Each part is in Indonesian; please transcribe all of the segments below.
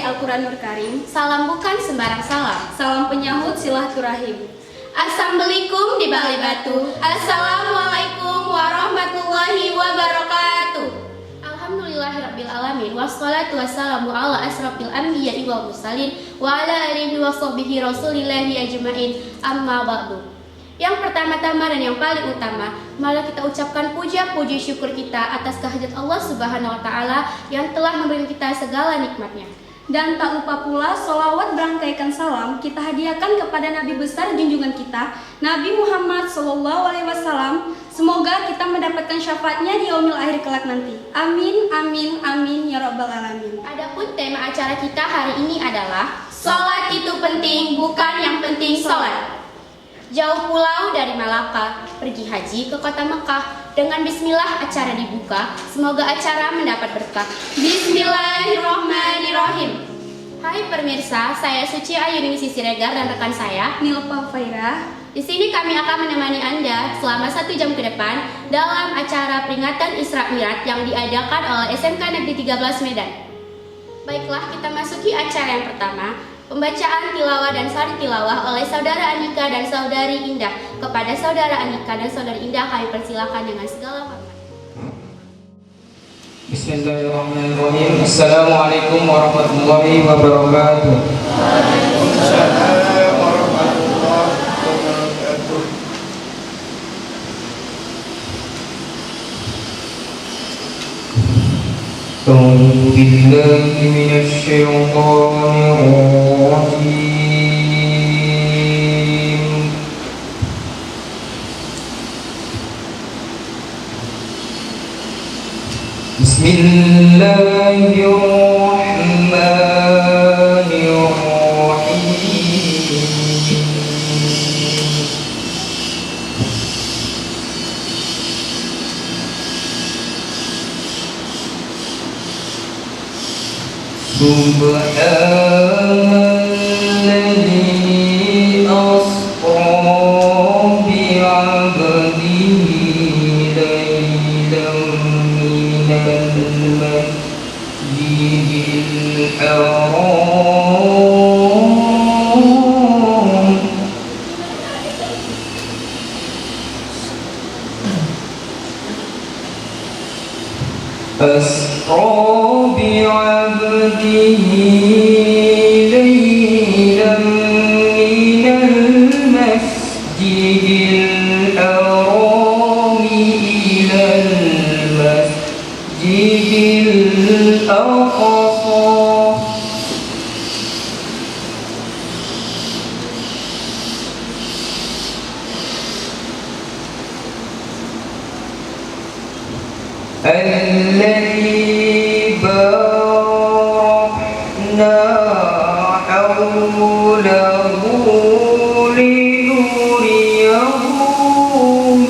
Al-Quranul Karim. Salam bukan sembarang salam. Salam penyambut silaturahim. Assalamualaikum di Balai Batu. Assalamualaikum warahmatullahi wabarakatuh. Alhamdulillahirabbil alamin wassalatu wassalamu ala asrofil anbiya'i wal mursalin wa ala alihi wa sahbihi rasulillahi ajmain. Amma ba'du. Yang pertama-tama dan yang paling utama, malah kita ucapkan puja-puji syukur kita atas kehadirat Allah Subhanahu wa taala yang telah memberikan kita segala nikmatnya. Dan tak lupa pula sholawat berangkaikan salam kita hadiahkan kepada Nabi besar junjungan kita, Nabi Muhammad SAW. Semoga kita mendapatkan syafaatnya di yaumil akhir kelak nanti. Amin, amin, amin ya rabbal alamin. Adapun tema acara kita hari ini adalah sholat itu penting, bukan yang penting sholat. Jauh pulau dari Malaka, pergi haji ke kota Mekah. Dengan bismillah acara dibuka, semoga acara mendapat berkah. Bismillahirrahmanirrahim. Hai pemirsa, saya Suci Ayuningsi Siregar dan rekan saya Nilpa Fairah. Di sini kami akan menemani Anda selama 1 jam ke depan dalam acara peringatan Isra Mi'raj yang diadakan oleh SMK Negeri 13 Medan. Baiklah, kita masuki acara yang pertama. Pembacaan tilawah dan sari tilawah oleh Saudara Andika dan Saudari Indah. Kepada Saudara Andika dan Saudari Indah kami persilakan dengan segala hormat. Bismillahirrahmanirrahim. Assalamualaikum warahmatullahi wabarakatuh. Waalaikumsalam warahmatullahi wabarakatuh. أعوذ بالله من الشيطان الرجيم. بسم الله الرحمن الرحيم. Subhanalladzi asra bi'abdihi laylan minal masjidil haram asra bi'abdihi laylan minal masjidil haram ilal masjidil aqsa الذي باركنا حوله لنريه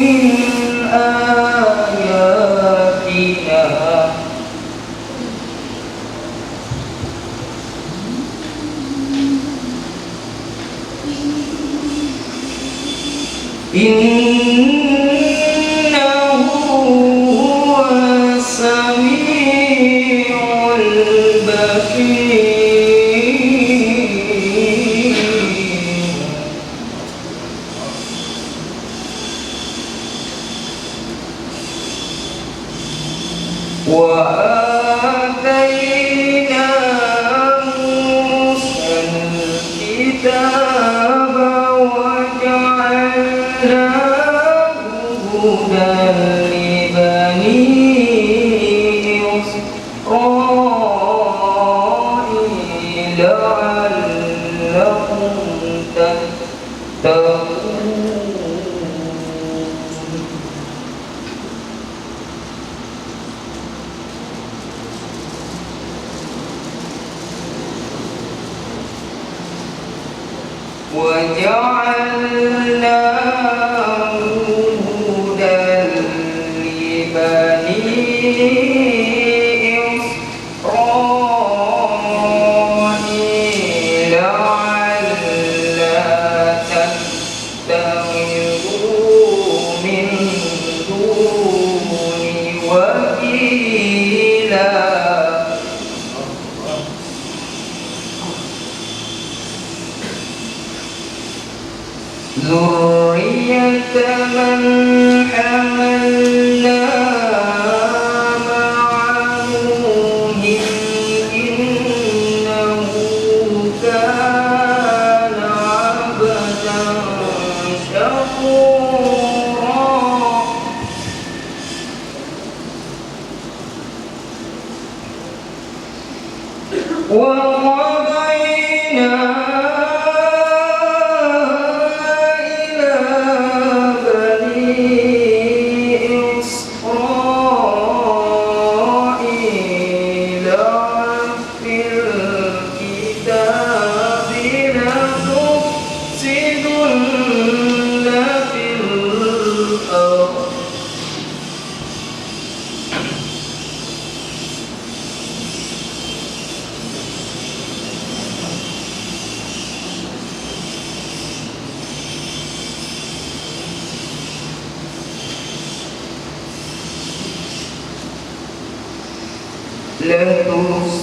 من آياتنا إنه هو السميع البصير. وآتينا موسى الكتاب وجعلناه هدى لبني إسرائيل لعلهم تتقون. وجعلناه هدى لبني إسرائيل لعلهم ذرية من حملنا مع نوح إنه كان عبدا شكورا وقضينا إلى بني إسرائيل في الكتاب لتفسدن في الأرض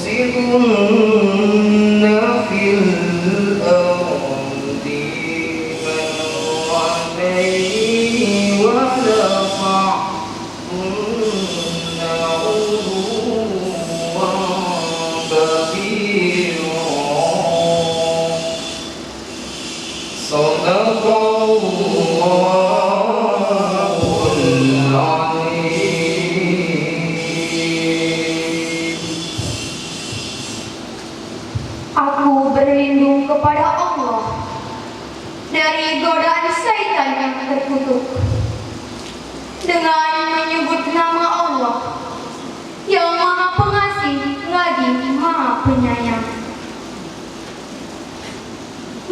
لتفسدن في الأرض مرتين ولتعلن علوا كبيرا صدق الله العظيم. Aku berlindung kepada Allah dari godaan syaitan yang terkutuk dengan menyebut nama Allah yang Maha Pengasih lagi Maha Penyayang.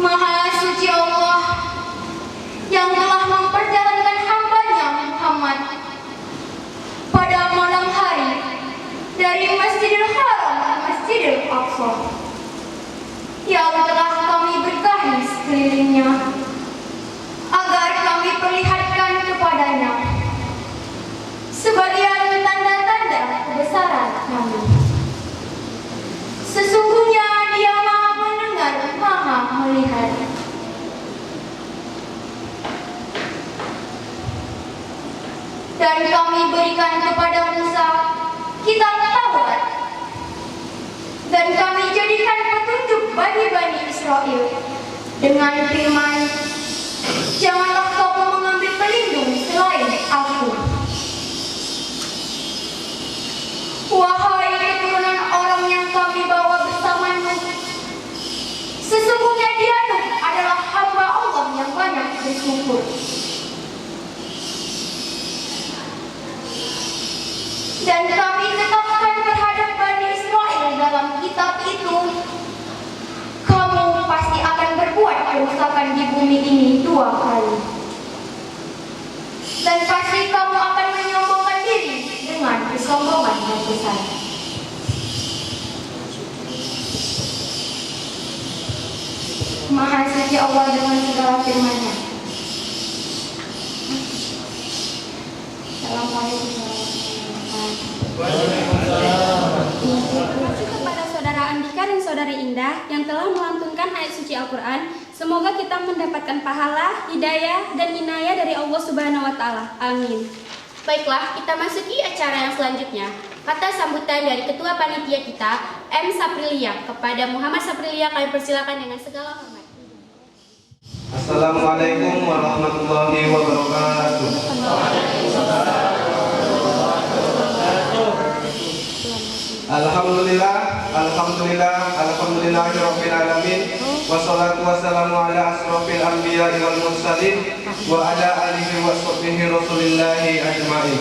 Maha suci Allah yang telah memperjalankan hamba-Nya Muhammad pada malam hari dari Masjidil Haram ke Masjidil Aqsa, yang telah kami berkahi sekelilingnya agar kami perlihatkan kepadanya sebagian tanda-tanda kebesaran kami. Sesungguhnya Dia Maha mendengar, Maha melihat. Dan kami berikan kepada Musa kitab Taurat, dan kami jadikan petunjuk bani Israel dengan firman, janganlah kamu mengambil pelindung selain aku. Wahai keturunan orang yang kami bawa bersamamu, sesungguhnya dia Nuh adalah hamba Allah yang banyak bersyukur. Dan kami tetapkan terhadap Bani Israel dalam kitab itu, kamu pasti akan berbuat kerusakan di bumi ini 2 kali. Dan pasti kamu akan menyombongkan diri dengan kesombongan yang besar. Maha suci Allah dengan segala firman-Nya. Assalamualaikum Kepada saudara Andika dan saudari Indah yang telah melantunkan ayat suci Al-Quran, semoga kita mendapatkan pahala, hidayah, dan inayah dari Allah Subhanahu wa Ta'ala. Amin. Baiklah, kita masuki acara yang selanjutnya. Kata sambutan dari Ketua Panitia kita, M. Saprilia. Kepada Muhammad Saprilia kami persilakan dengan segala hormat. Assalamualaikum warahmatullahi wabarakatuh. Alhamdulillahirabbil alamin. Wassalatu wassalamu ala asrofil anbiya'i wal mursalin wa ala alihi wa sahbihi rasulillahi ajma'in.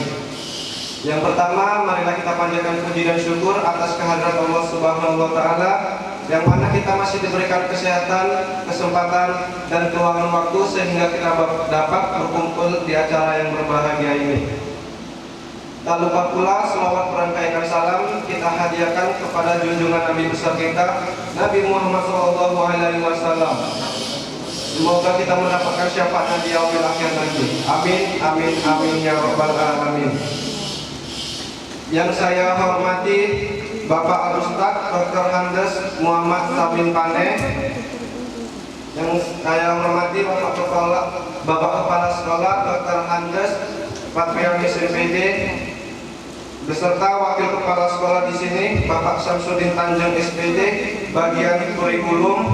Yang pertama, marilah kita panjatkan puji dan syukur atas kehadirat Allah Subhanahu wa taala yang mana kita masih diberikan kesehatan, kesempatan dan keluangan waktu sehingga kita dapat berkumpul di acara yang berbahagia ini. Tak lupa pula selawat berangkaikan salam kita hadiahkan kepada junjungan Nabi besar kita, Nabi Muhammad SAW. Semoga kita mendapatkan syafaatnya di yaumil akhir nanti. Amin, amin, amin ya rabbal alamin. Yang saya hormati Bapak Al-Ustaz Dr. Handes Muhammad Samin Pane, Yang saya hormati Bapak Kepala Sekolah Dr. Handes Patrialis MPD beserta Wakil Kepala Sekolah di sini Bapak Samsudin Tanjung SPD bagian kurikulum,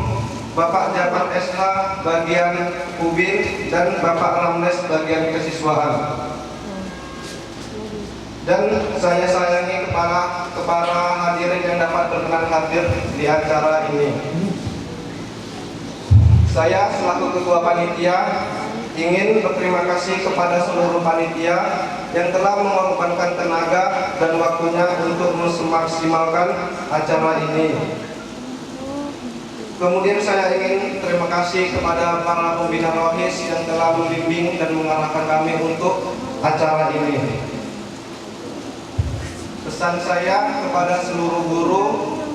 Bapak Jabar SH bagian Ubin, dan Bapak Ramles bagian kesiswaan. Dan saya sayangi kepada hadirin yang dapat berkenan hadir di acara ini. Saya selaku Ketua Panitia ingin berterima kasih kepada seluruh panitia yang telah mengorbankan tenaga dan waktunya untuk memaksimalkan acara ini. Kemudian saya ingin terima kasih kepada para pembina rohis yang telah membimbing dan mengarahkan kami untuk acara ini. Pesan saya kepada seluruh guru,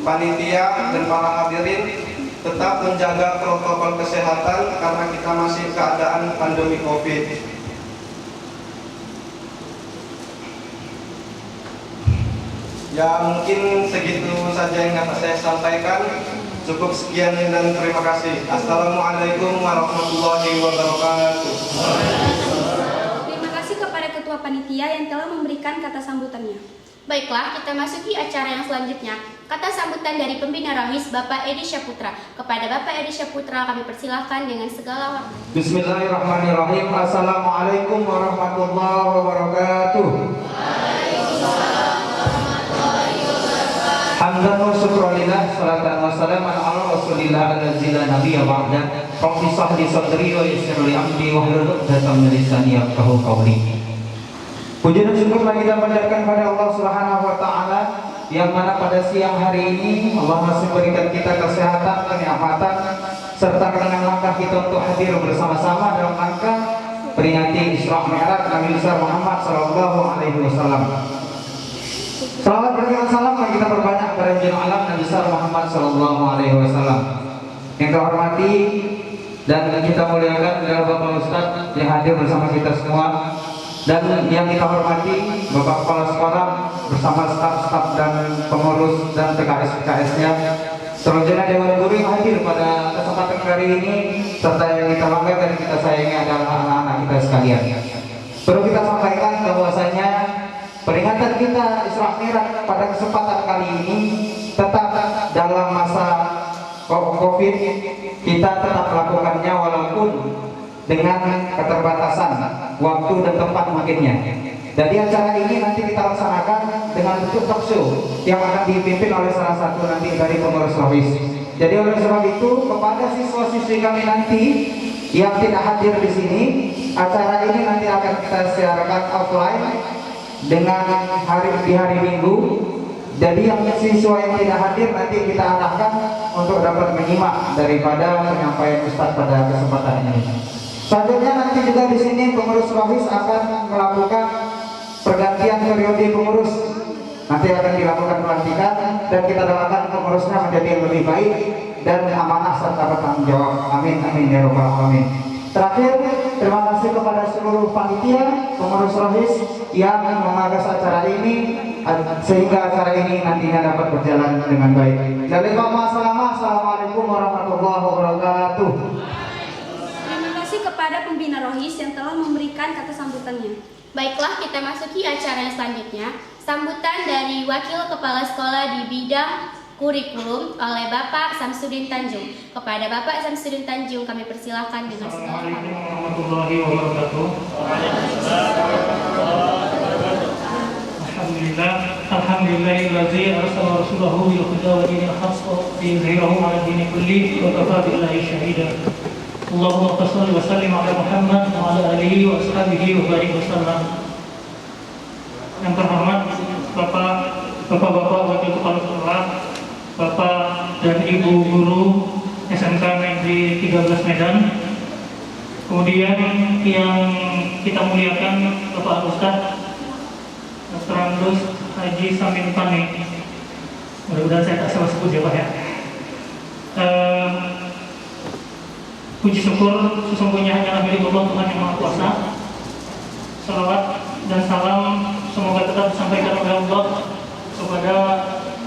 panitia, dan para hadirin tetap menjaga protokol kesehatan karena kita masih keadaan pandemi COVID. Ya, mungkin segitu saja yang dapat saya sampaikan. Cukup sekian dan terima kasih. Assalamualaikum warahmatullahi wabarakatuh. Terima kasih kepada Ketua Panitia yang telah memberikan kata sambutannya. Baiklah, kita masuki acara yang selanjutnya. Kata sambutan dari pembina rohis Bapak Edi Syaputra. Kepada Bapak Edi Syaputra kami persilahkan dengan segala hormat. Bismillahirrahmanirrahim. Assalamualaikum warahmatullahi wabarakatuh. Hamdan wa syukrulillah, salatan wa salaman ala rasulillah allazi la nabiyya ba'da. Rabbi shrah li sadri wa yassir li amri wahlul 'uqdatam min lisani yafqahu qawli. Puji dan syukur kita panjatkan pada Allah Subhanahu wa taala yang mana pada siang hari ini Allah masih berikan kita kesehatan, kenikmatan serta kerengan langkah kita untuk hadir bersama-sama dalam rangka peringati Isra Mi'raj Nabi besar Muhammad sallallahu alaihi wasallam. Salawat dan salam kita perbanyak kepada junjungan alam Nabi besar Muhammad sallallahu alaihi wasallam. Yang terhormati dan kita muliakan adalah Bapak Ustaz yang hadir bersama kita semua. Dan yang kita hormati Bapak Kepala Sekolah bersama staf-staf dan pengurus dan PKS-PKS-nya, selanjutnya Dewan Guru yang hadir pada kesempatan kali ini, serta yang kita banggakan dan kita sayangi adalah anak-anak kita sekalian. Perlu kita sampaikan bahwasanya peringatan kita Isra Mi'raj pada kesempatan kali ini tetap dalam masa COVID, kita tetap melakukannya walaupun dengan keterbatasan waktu dan tempat mungkinnya. Jadi acara ini nanti kita laksanakan dengan bentuk talk show yang akan dipimpin oleh salah satu nanti dari pengurus rohis. Jadi oleh sebab itu kepada siswa-siswi kami nanti yang tidak hadir di sini, acara ini nanti akan kita siarkan offline dengan di hari Minggu. Jadi yang siswa yang tidak hadir nanti kita arahkan untuk dapat menyimak daripada penyampaian Ustaz pada kesempatan ini. Selanjutnya nanti juga di sini pengurus rohis akan melakukan pergantian periode pengurus. Nanti akan dilakukan pelantikan dan kita doakan pengurusnya menjadi yang lebih baik dan amanah serta bertanggung jawab. Amin amin ya rabbal alamin. Terakhir, terima kasih kepada seluruh panitia, pengurus rohis yang menggagas acara ini sehingga acara ini nantinya dapat berjalan dengan baik. Jadi assalamualaikum warahmatullahi wabarakatuh. Kepada pembina rohis yang telah memberikan kata sambutannya. Baiklah, kita masuki acara yang selanjutnya. Sambutan dari Wakil Kepala Sekolah di bidang kurikulum oleh Bapak Samsudin Tanjung. Kepada Bapak Samsudin Tanjung kami persilahkan dengan segala hormat. Assalamualaikum warahmatullahi wabarakatuh. Alhamdulillahilladzi arsala rasulahu bil huda wa dinil haqq liyudhhirahu 'ala dini kulli wa kafaa billahi shahida. Allahumma shalli wa sallim ala Muhammad wa ala alihi wa ashabihi wa barik wasallam. Yang terhormat Bapak-bapak Wakil Kepala Sekolah, Bapak dan Ibu Guru SMK Negeri 13 Medan. Kemudian yang kita muliakan Bapak Ustaz Dr. Andus Haji Samin Pane. Mudah-mudahan saya tak salah sebut ya Pak ya. Puji syukur sesungguhnya hanyalah milik Allah Tuhan yang Maha Kuasa. Salawat dan salam semoga tetap disampaikan oleh Allah kepada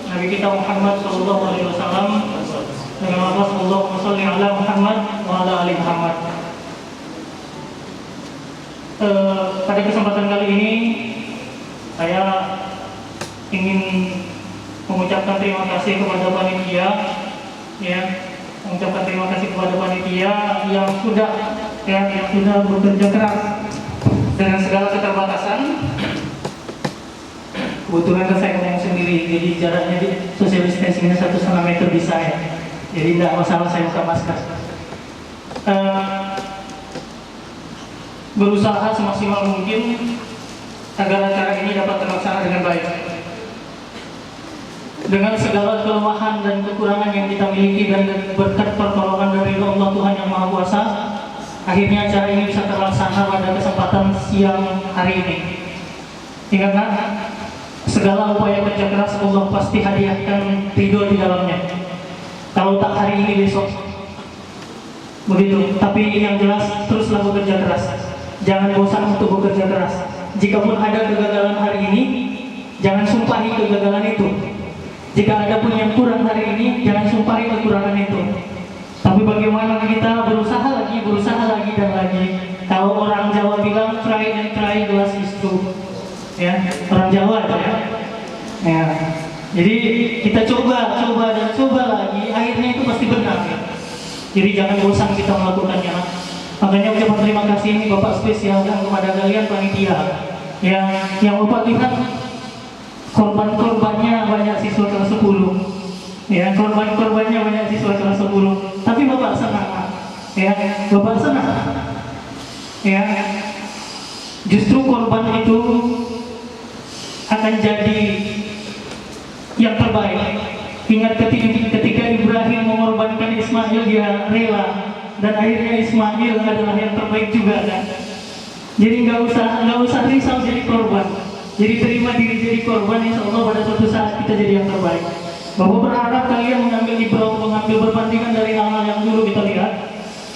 Nabi kita Muhammad SAW dengan lafaz Allahumma sholli ala Muhammad wa ala ali Muhammad. Pada kesempatan kali ini saya ingin mengucapkan terima kasih kepada panitia, ya, mengucapkan terima kasih kepada panitia yang sudah bekerja keras dengan segala keterbatasan. Kebetulan saya ngomong sendiri, jadi jaraknya di social distancingnya 1,5 meter bisa ya, jadi tidak masalah saya buka masker. Berusaha semaksimal mungkin agar acara ini dapat terlaksana dengan baik. Dengan segala kelemahan dan kekurangan yang kita miliki dan berkat pertolongan dari Allah Tuhan yang Maha Kuasa, akhirnya acara ini bisa terlaksana pada kesempatan siang hari ini. Ingatlah, segala upaya kerja keras Allah pasti hadiahkan ridho di dalamnya. Kalau tak hari ini besok, begitu. Tapi yang jelas teruslah bekerja keras. Jangan bosan untuk bekerja keras. Jikapun ada kegagalan hari ini, jangan sumpahi kegagalan itu. Jika ada pun yang kurang hari ini, jangan sumpahi kekurangan itu. Tapi bagaimana kita berusaha lagi dan lagi. Kalau orang Jawa bilang try and try, gelas is true. Ya, orang Jawa ya. Ya. Jadi kita coba dan coba lagi, akhirnya itu pasti benar. Ya. Jadi jangan bosan kita melakukannya. Makanya ucapan terima kasih ini Bapak spesial kepada kalian panitia. Yang Bapak lihat korban-korbannya banyak siswa kelas 10. Ya, korban-korbannya banyak siswa kelas 10. Tapi Bapak senang. Ya, Bapak senang. Ya. Justru korban itu akan jadi yang terbaik. Ingat ketika Ibrahim mengorbankan Ismail, dia rela, dan akhirnya Ismail adalah yang terbaik juga kan. Jadi nggak usah risau jadi korban. Jadi terima diri jadi korban, insya Allah pada suatu saat kita jadi yang terbaik. Bapak berharap kalian mengambil ibrah, mengambil perbandingan dari hal-hal yang dulu kita lihat,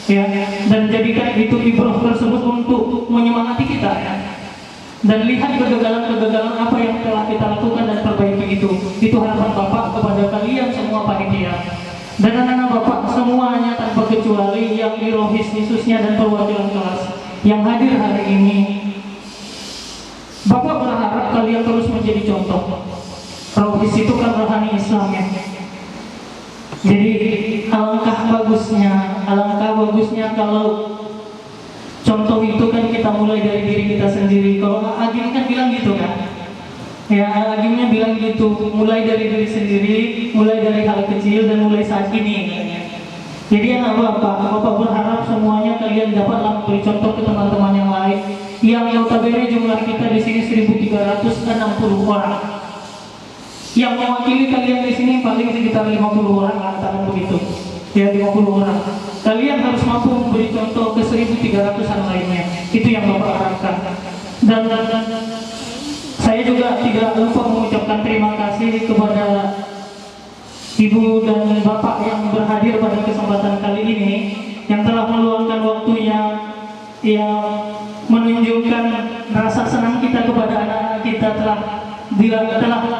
ya, dan jadikan itu ibrah tersebut untuk menyemangati kita, ya. Dan lihat kegagalan-kegagalan apa yang telah kita lakukan dan perbaiki itu. Itu harapan Bapak kepada kalian semua panitia. Dan anak-anak Bapak semuanya tanpa kecuali yang di rohis khususnya dan perwakilan kelas yang hadir hari ini. Bapak berharap kalian terus menjadi contoh. Rohis itu kan rohani Islam ya. Jadi alangkah bagusnya kalau contoh itu kan kita mulai dari diri kita sendiri. Kalau Agim kan bilang gitu kan. Ya, Agimnya bilang gitu, mulai dari diri sendiri, mulai dari hal kecil dan mulai saat ini. Jadi anak Bapak berharap semuanya kalian dapatlah memberi contoh ke teman-teman yang lain. Yang notabene jumlah kita di sini 1.360 orang. Yang mewakili kalian di sini paling sekitar 50 orang, katakan begitu. Ya, 50 orang. Kalian harus mampu memberi contoh ke 1.300-an lainnya. Itu yang Bapak harapkan. Dan saya juga tidak lupa mengucapkan terima kasih kepada Ibu dan Bapak yang berhadir pada kesempatan kali ini, yang telah meluangkan waktunya, yang menunjukkan rasa senang kita kepada anak-anak kita telah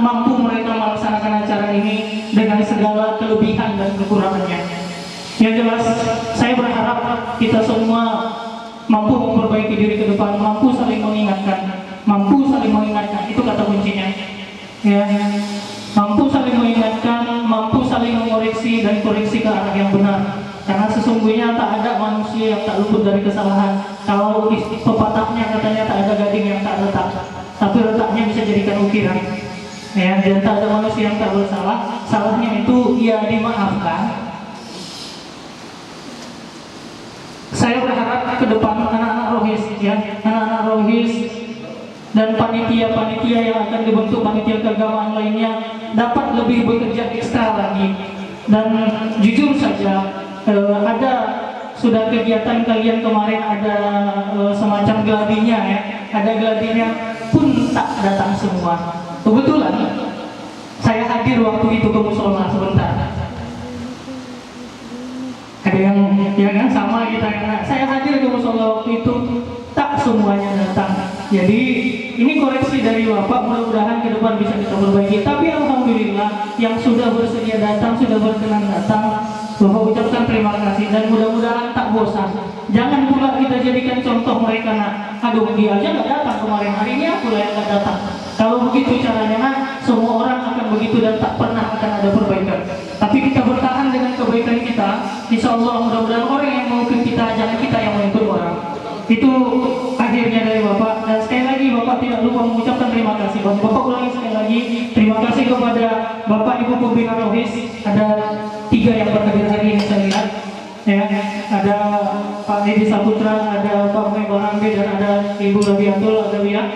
mampu mereka melaksanakan acara ini dengan segala kelebihan dan kekurangannya. Yang jelas, saya berharap kita semua mampu memperbaiki diri ke depan, mampu saling mengingatkan, itu kata kuncinya. Ya, mampu saling mengingatkan, mampu saling mengoreksi dan koreksi ke arah yang benar. Karena sesungguhnya tak ada manusia yang tak luput dari kesalahan. Kalau pepatahnya katanya tak ada gading yang tak retak, tapi retaknya bisa jadikan ukiran. Ya, dan tak ada manusia yang tak bersalah, salahnya itu ya dimaafkan. Saya berharap ke depan anak-anak rohis, ya, anak-anak rohis dan panitia-panitia yang akan dibentuk, panitia keagamaan lainnya, dapat lebih bekerja ekstra lagi. Dan jujur saja, sudah kegiatan kalian kemarin ada semacam geladinya ya, ada geladinya pun tak datang semua. Kebetulan saya hadir waktu itu ke musola sebentar. Ada yang ya kan sama kita, saya hadir ke musola waktu itu, tak semuanya datang. Jadi ini koreksi dari Bapak, mudah-mudahan ke depan bisa kita perbaiki. Tapi alhamdulillah yang sudah bersedia datang, sudah berkenan datang, Bapak ucapkan terima kasih dan mudah-mudahan tak bosan. Jangan pula kita jadikan contoh mereka, nak, aduh dia aja nggak datang kemarin, hari ini aku yang nggak datang. Kalau begitu caranya, nak, semua orang akan begitu dan tak pernah akan ada perbaikan. Tapi kita bertahan dengan kebaikan kita, insya Allah mudah-mudahan orang yang mau ikut kita, jangan kita yang mau ikut orang. Itu akhirnya dari Bapak. Dan sekali lagi Bapak tidak lupa mengucapkan terima kasih. Bapak ulangi sekali lagi, terima kasih kepada Bapak Ibu Pembina Rohis. Ada 3 yang berhadir hari ini saya lihat. Ya, ada Pak Nedi Saputra, ada Pak Mei Barambe, dan ada Ibu Rabiatul Adawiyah.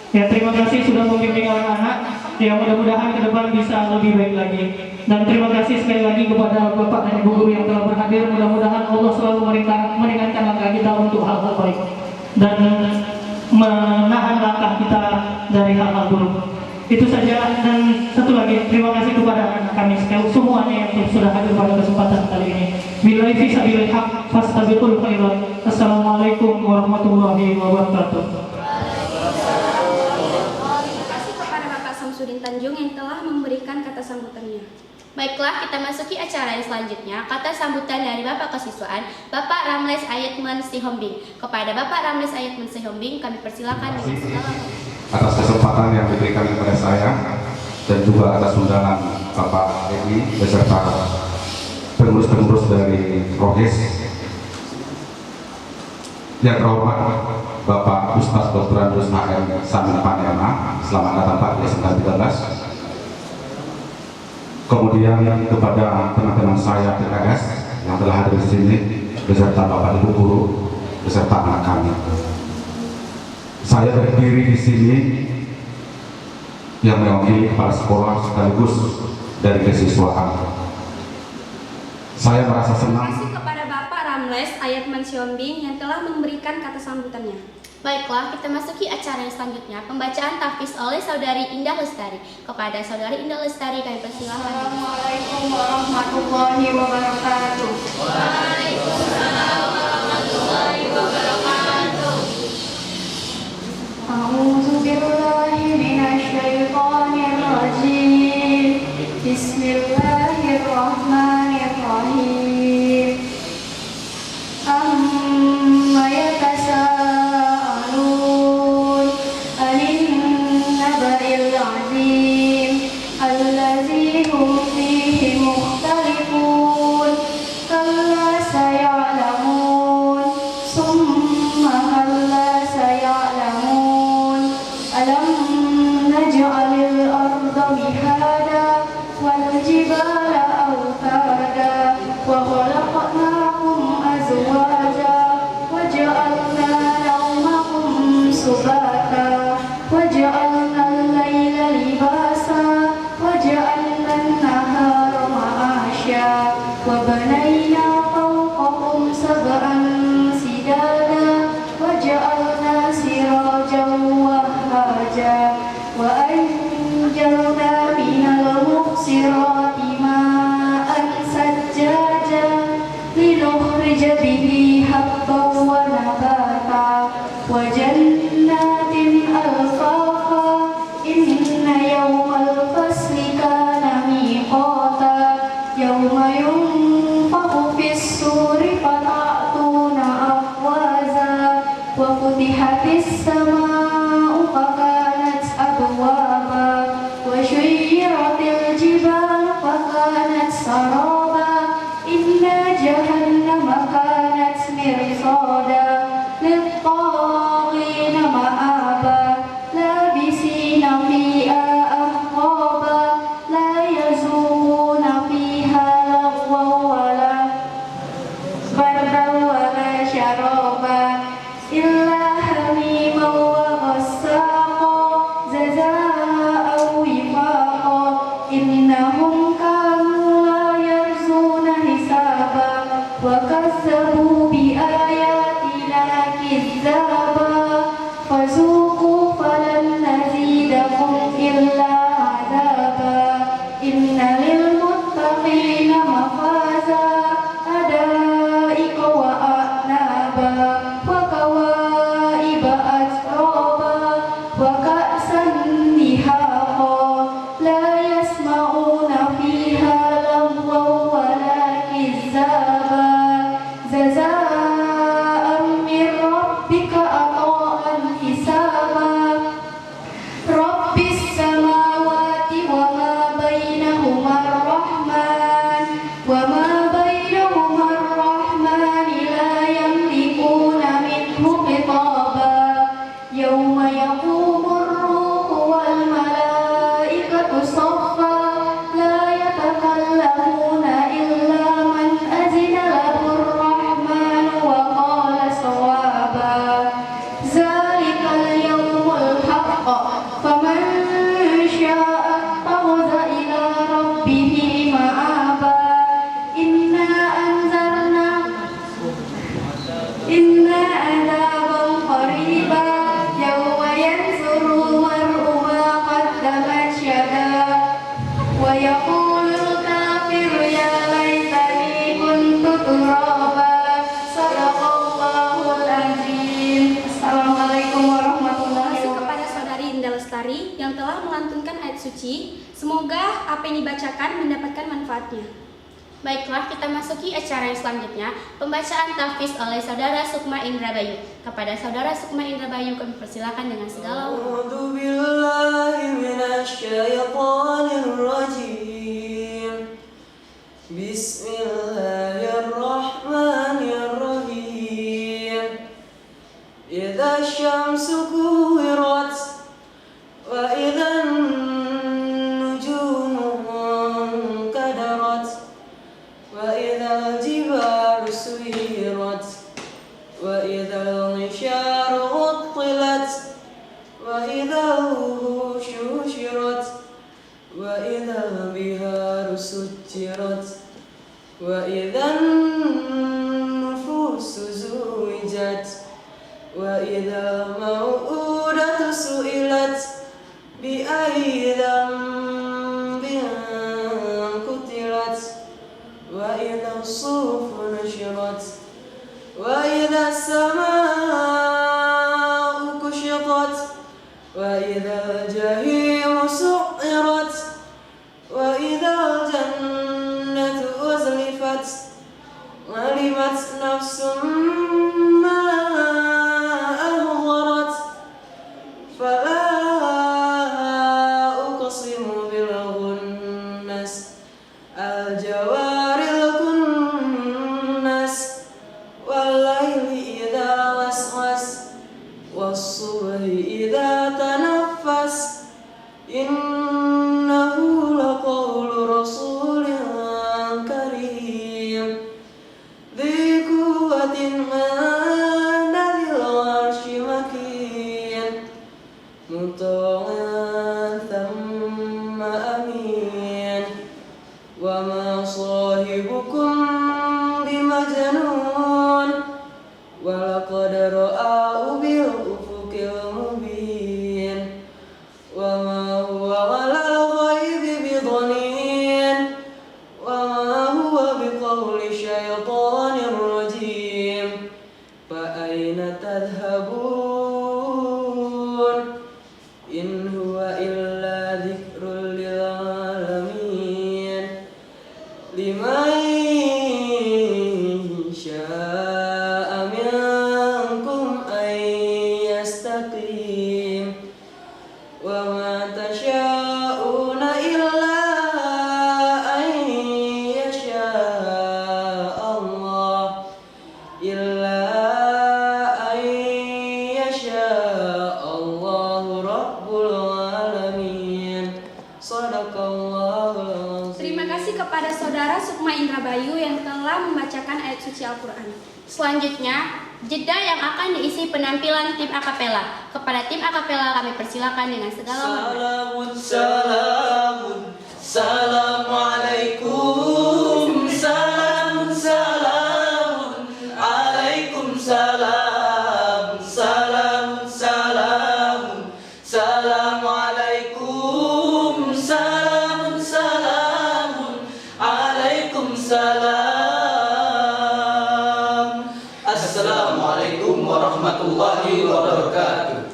Ya, terima kasih sudah membimbing anak-anak. Ya, mudah-mudahan ke depan bisa lebih baik lagi. Dan terima kasih sekali lagi kepada Bapak dan Ibu guru yang telah berhadir. Mudah-mudahan Allah selalu meringankan langkah kita untuk hal-hal baik dan menahan langkah kita dari hal-hal buruk. Itu saja. Dan satu lagi, terima kasih kepada kami semuanya yang sudah hadir pada kesempatan kali ini. Billahi fi sabilil haq fastabiqul khairat. Assalamualaikum warahmatullahi wabarakatuh. Terima kasih kepada Bapak Samsudin Tanjung yang telah memberikan kata sambutannya. Baiklah, kita masuki acara yang selanjutnya. Kata sambutan dari Bapak Kesiswaan, Bapak Ramles Ayatman Sihombing. Kepada Bapak Ramles Ayatman Sihombing, kami persilakan dengan segala hormat. Atas kesempatan yang diberikan kepada saya dan juga atas undangan Bapak Edi beserta pengurus-pengurus dari Rohis yang terhormat Bapak Ustaz Dr. Andrus HM Samin Panema, selamat datang Pak di S913. Kemudian kepada teman-teman saya PKS yang telah hadir di sini beserta Bapak Ibu guru beserta anak kami. Saya berdiri di sini yang mewakili kepala sekolah sekaligus dari kesiswaan. Saya merasa Terima senang. kasih kepada Bapak Ramles Ayatman Sihombing yang telah memberikan kata sambutannya. Baiklah, kita masuki acara yang selanjutnya. Pembacaan tahfiz oleh Saudari Indah Lestari. Kepada Saudari Indah Lestari, kami persilakan. Assalamualaikum warahmatullahi wabarakatuh. Waalaikumsalam warahmatullahi wabarakatuh. A'udzu billahi minasyaitonir rajim. Bismillahirrahmanirrahim. Amma yatasaalun 'anil naba'il 'azim allazi hum fihi mukhtalifun. Kalla saya'lamun summa kalla saya'lamun. Alam naj'alil arda mihada wal jibala awtada wa khalaqnakum azwaja wa ja'alna nawmakum subata wa ja'alna al-laila libasa wa ja'alna an-nahara ma'asya wa banayna fawqakum sab'an sidada wa ja'alna sirajan wahhaja wa anjalna minal muqsirati ma'an sajjaja linukhrija bihi habban wa nabata wa jannatin alfafa inna yawmal fasli kana miqata yawma yunfakhu fis-suri fata'tuna afwaza wa futihatis samaa'u fakanat abwaba wa syuyyiratil jibalu fakanat saraba inna jahannama kanat mirsada lit-taghina ma'aba labisina fiha ahqaba la yazuna fiha lagwan wala bardan wala syaraba illa hamiman wa ghassaqa jazaa'an wifaqa innahum kanu la yarjuna hisaba wa kazzabu bi ayatina kizzaba fazuqu falan nazidakum illa azaba inna lil muttaqina mafaza adaika wa a'naba wa kawaiba atraba wa suci. Semoga apa yang dibacakan mendapatkan manfaatnya. Baiklah, kita masuki acara yang selanjutnya, pembacaan tahfiz oleh Saudara Sukma Indrabayu. Kepada Saudara Sukma Indrabayu kami persilakan dengan segala hormat. A'udzu billahi minasyaitonir rajim. Bismillahirrahmanirrahim. Idza syamsu kuwirat wa idzan nujumu kadarat wa idzal jibalu suyirat wa idzal nisyaru uttilat wa idzal wuhushu husyirat wa idzal biharu sujjirat wa idzan nufusu zuwijat wa idzal mau'udatu su'ilat bi ayyi dhanbin qutilat wa idzal sufu nushirat wa idzas samaa'u kushitat wa idzal jahimu su'irat wa idzal jannatu uzlifat alimat nafsum ma ahdarat fala uqsimu bil khunnas al jawaril kunnas wal laili idza waswas was subhi idza tanaffas innahu laqawlu rasulin karim dhi quwwatin 'inda dhil 'arsy makin muta'an thumma amin wa ma sahibukum bimajnun wa laqad ra'ahu bil ufuqil mubin wa ma huwa 'alal ghaibi bidhanin wa ma huwa biqawli syaitanir rajim fa aina tadhhabun in huwa illa dzikrul lil alamin liman syaa'a minkum an yastaqim wa ma tasyaa'una illa an yasha'a Allah illa an yasha'a Allahu rabbul alamin. Shadaqallahul azim. Terima kasih kepada Saudara Sukma Indrabayu yang telah membacakan ayat suci Al-Quran. Selanjutnya, jeda yang akan diisi penampilan tim akapela. Kepada tim akapela kami persilakan dengan segala hormat. Salamun, salamualaikum. Salamun, salamun, alaikum salam. Salamun, salamun, salamualaikum. Salamun, salamun, alaikum salam. Assalamualaikum warahmatullahi wabarakatuh.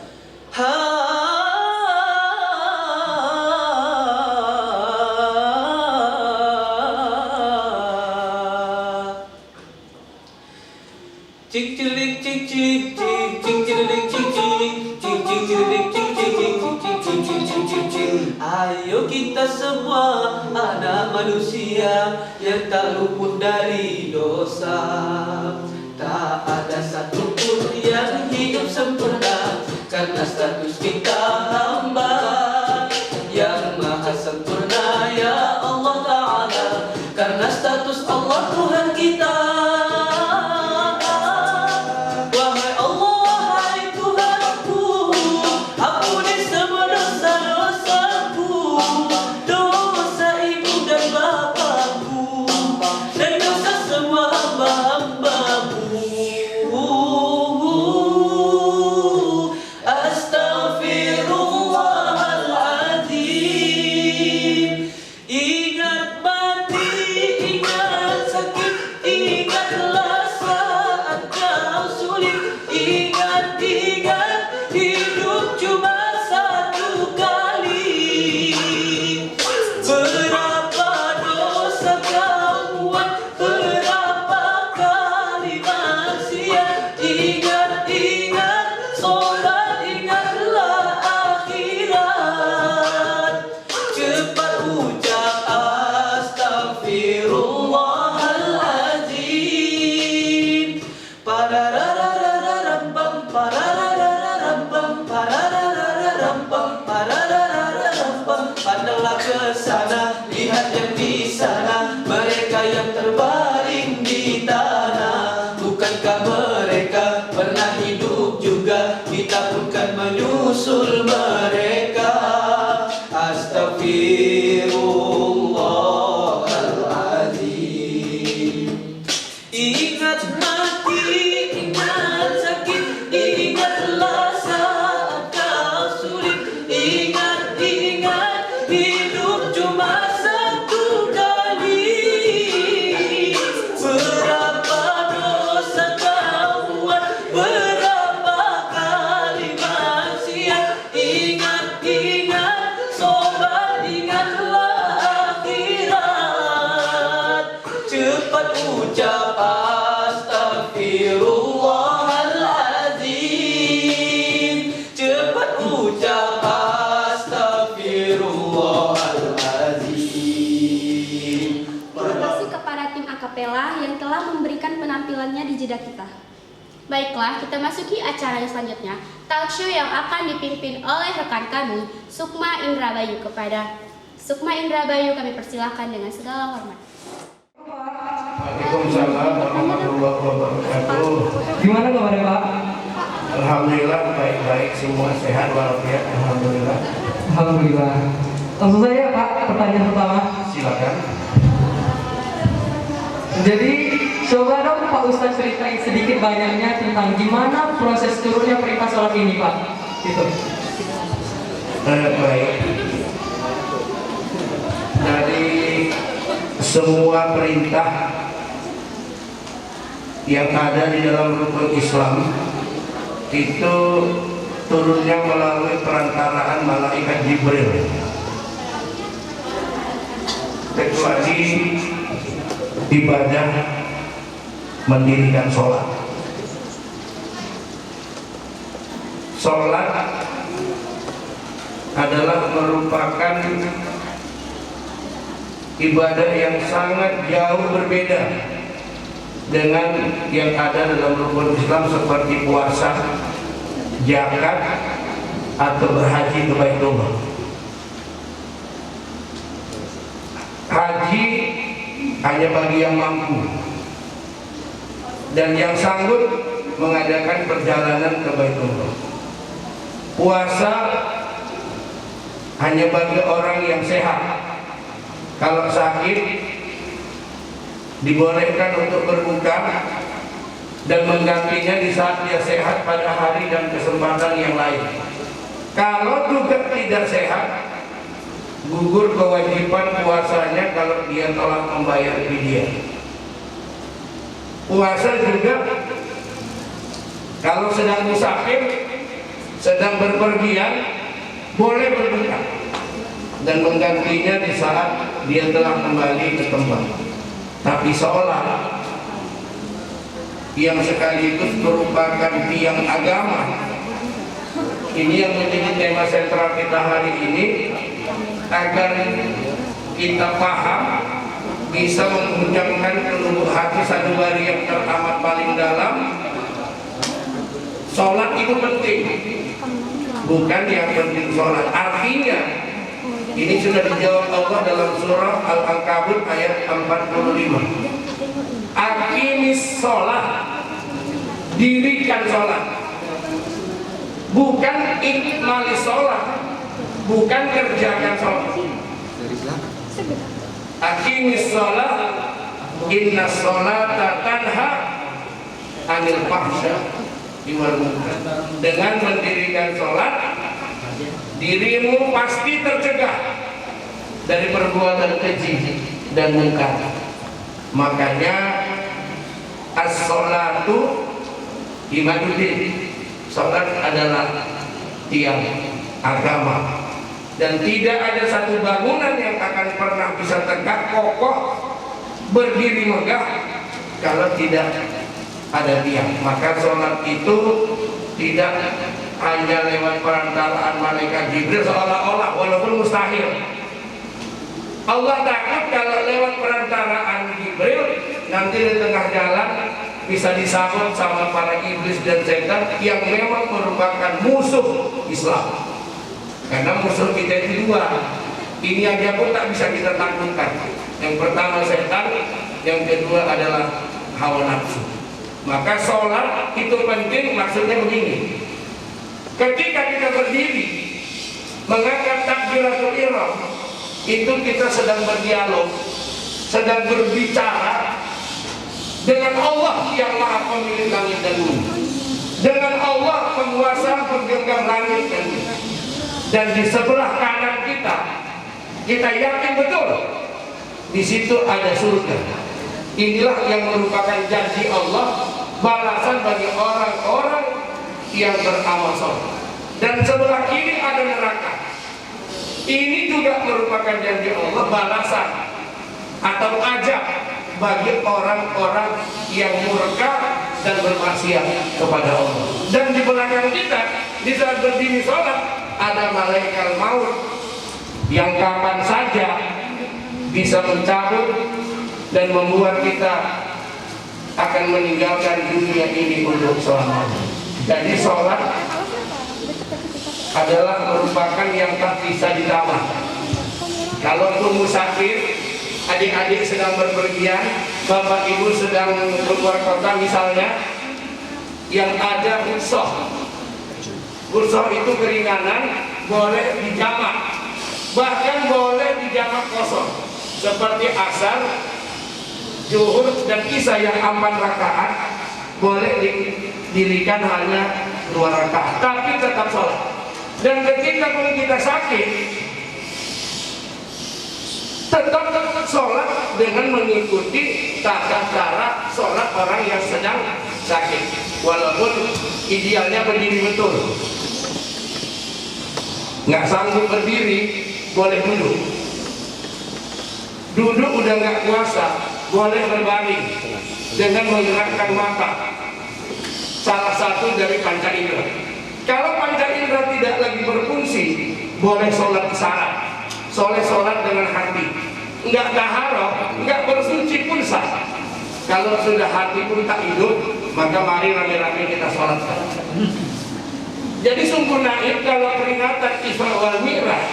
Cik cilik cik cik cik cik cilik cik cik cik cik cilik cik cik cik cik cik cik cik cik cik. Ayo kita semua anak manusia yang tak luput dari dosa. Tak ada satupun yang hidup sempurna karena status kita hamba yang maha sempurna ya Allah Ta'ala karena status Allah Tuhan kita. Wahai Allah, hai Tuhanku, ampuni semua dosa-dosaku, dosa ibu dan bapakku, dan dosa semua hamba-hambamu. Astaghfirullah. sana, lihat yang di sana, mereka yang terbaring di tanah. Bukankah mereka pernah hidup juga? Kita pun kan menyusul mereka. Astaghfirullahaladzim. Ingat mati, ingat sakit, ingatlah saat kau sulit. Ingat, hidup cuma satu kali. Berapa dosa kau buat, berapa kali maksiat. Ingat, sobat, ingatlah akhirat. Cepat ucap astagfirullahaladzim. Cepat ucap astagfirullahaladzim. Terima kasih kepada tim akapela yang telah memberikan penampilannya di jeda kita. Baiklah, kita masuki acara yang selanjutnya, talk show yang akan dipimpin oleh rekan kami, Sukma Indrabayu. Kepada Sukma Indrabayu kami persilahkan dengan segala hormat. Waalaikumsalam warahmatullahi wabarakatuh. Gimana kabarnya Pak? Alhamdulillah baik-baik, semua sehat walafiat. Alhamdulillah. Alhamdulillah. Langsung saja Pak, pertanyaan pertama. Silakan. Jadi coba dong Pak Ustadz ceritain sedikit banyaknya tentang gimana proses turunnya perintah sholat ini Pak. Gitu. Baik. Dari semua perintah yang ada di dalam rukun Islam itu turunnya melalui perantaraan malaikat Jibril, kecuali ibadah mendirikan sholat. Sholat adalah merupakan ibadah yang sangat jauh berbeda dengan yang ada dalam rukun Islam seperti puasa, zakat, atau berhaji ke Baitullah. Haji hanya bagi yang mampu dan yang sanggup mengadakan perjalanan ke Baitullah. Puasa hanya bagi orang yang sehat. Kalau sakit dibolehkan untuk berbuka dan menggantinya di saat dia sehat pada hari dan kesempatan yang lain. Kalau juga tidak sehat, gugur kewajiban puasanya kalau dia telah membayar fidyah. Puasa juga kalau sedang musafir, sedang berpergian, boleh berbuka dan menggantinya di saat dia telah kembali ke tempat. Tapi sholat yang sekaligus merupakan tiang agama, ini yang menjadi tema sentral kita hari ini, agar kita paham, bisa mengucapkan peluluh hati sanubari yang teramat paling dalam. Sholat itu penting, bukan yang penting sholat. Artinya ini sudah dijawab Allah dalam surah Al-Ankabut ayat 45. Aqimis sholat, dirikan sholat, bukan ikmalis sholat, bukan kerjakan sholat. Aqimis sholat, inna sholata tanha anil fahsya wal munkar. Dengan mendirikan sholat, dirimu pasti tercegah dari perbuatan keji dan mungkar. Makanya as-sholatu imaduddin, sholat adalah tiang agama, dan tidak ada satu bangunan yang akan pernah bisa tegak kokoh berdiri megah kalau tidak ada tiang. Maka sholat itu tidak hanya lewat perantaraan malaikat Jibril seolah-olah, walaupun mustahil. Allah takut kalau lewat perantaraan Jibril nanti di tengah jalan bisa disambut sama para iblis dan setan yang memang merupakan musuh Islam. Karena musuh kita itu dua, Ini aja pun tak bisa kita takutkan. Yang pertama setan, yang kedua adalah hawa nafsu. Maka sholat itu penting, maksudnya begini. Ketika kita berdiri mengangkat takbiratul ihram, itu kita sedang berdialog, sedang berbicara dengan Allah yang maha pemilik langit dan bumi, dengan Allah penguasa penggenggam langit dan bumi. Dan di sebelah kanan kita yakin betul di situ ada surga. Inilah yang merupakan janji Allah, balasan bagi orang-orang yang beramal saleh. Dan sebelah kiri ada neraka. Ini juga merupakan janji Allah, balasan atau ajab bagi orang-orang yang murka dan bermaksiat kepada Allah. Dan di belakang kita, di saat berdiri sholat, ada malaikat maut yang kapan saja bisa mencabut dan membuat kita akan meninggalkan dunia ini untuk selamanya. Jadi sholat adalah merupakan yang tak bisa ditawar. Kalau tunggu sakit, adik-adik sedang berpergian, bapak ibu sedang keluar kota misalnya, yang ada ursoh. Ursoh itu keringanan, boleh dijamak, bahkan boleh dijamak kosong, seperti asar, zuhur dan isya yang 4 rakaat boleh didirikan hanya 2 rakaat, tapi tetap sholat. Dan ketika pun kita sakit, tetap sholat dengan mengikuti tata cara sholat orang yang sedang sakit. Walaupun idealnya berdiri betul, nggak sanggup berdiri, boleh duduk. Duduk udah nggak kuasa, boleh berbaring dengan menggerakkan mata, salah satu dari panca indera. Kalau panca indera tidak lagi berfungsi, boleh sholat isyarat, sholat dengan hati, nggak taharah, nggak bersuci pun sah. Kalau sudah hati pun tak hidup, maka mari rame-rame kita sholat. Jadi sungguh naif kalau peringatan Isra wal Mi'raj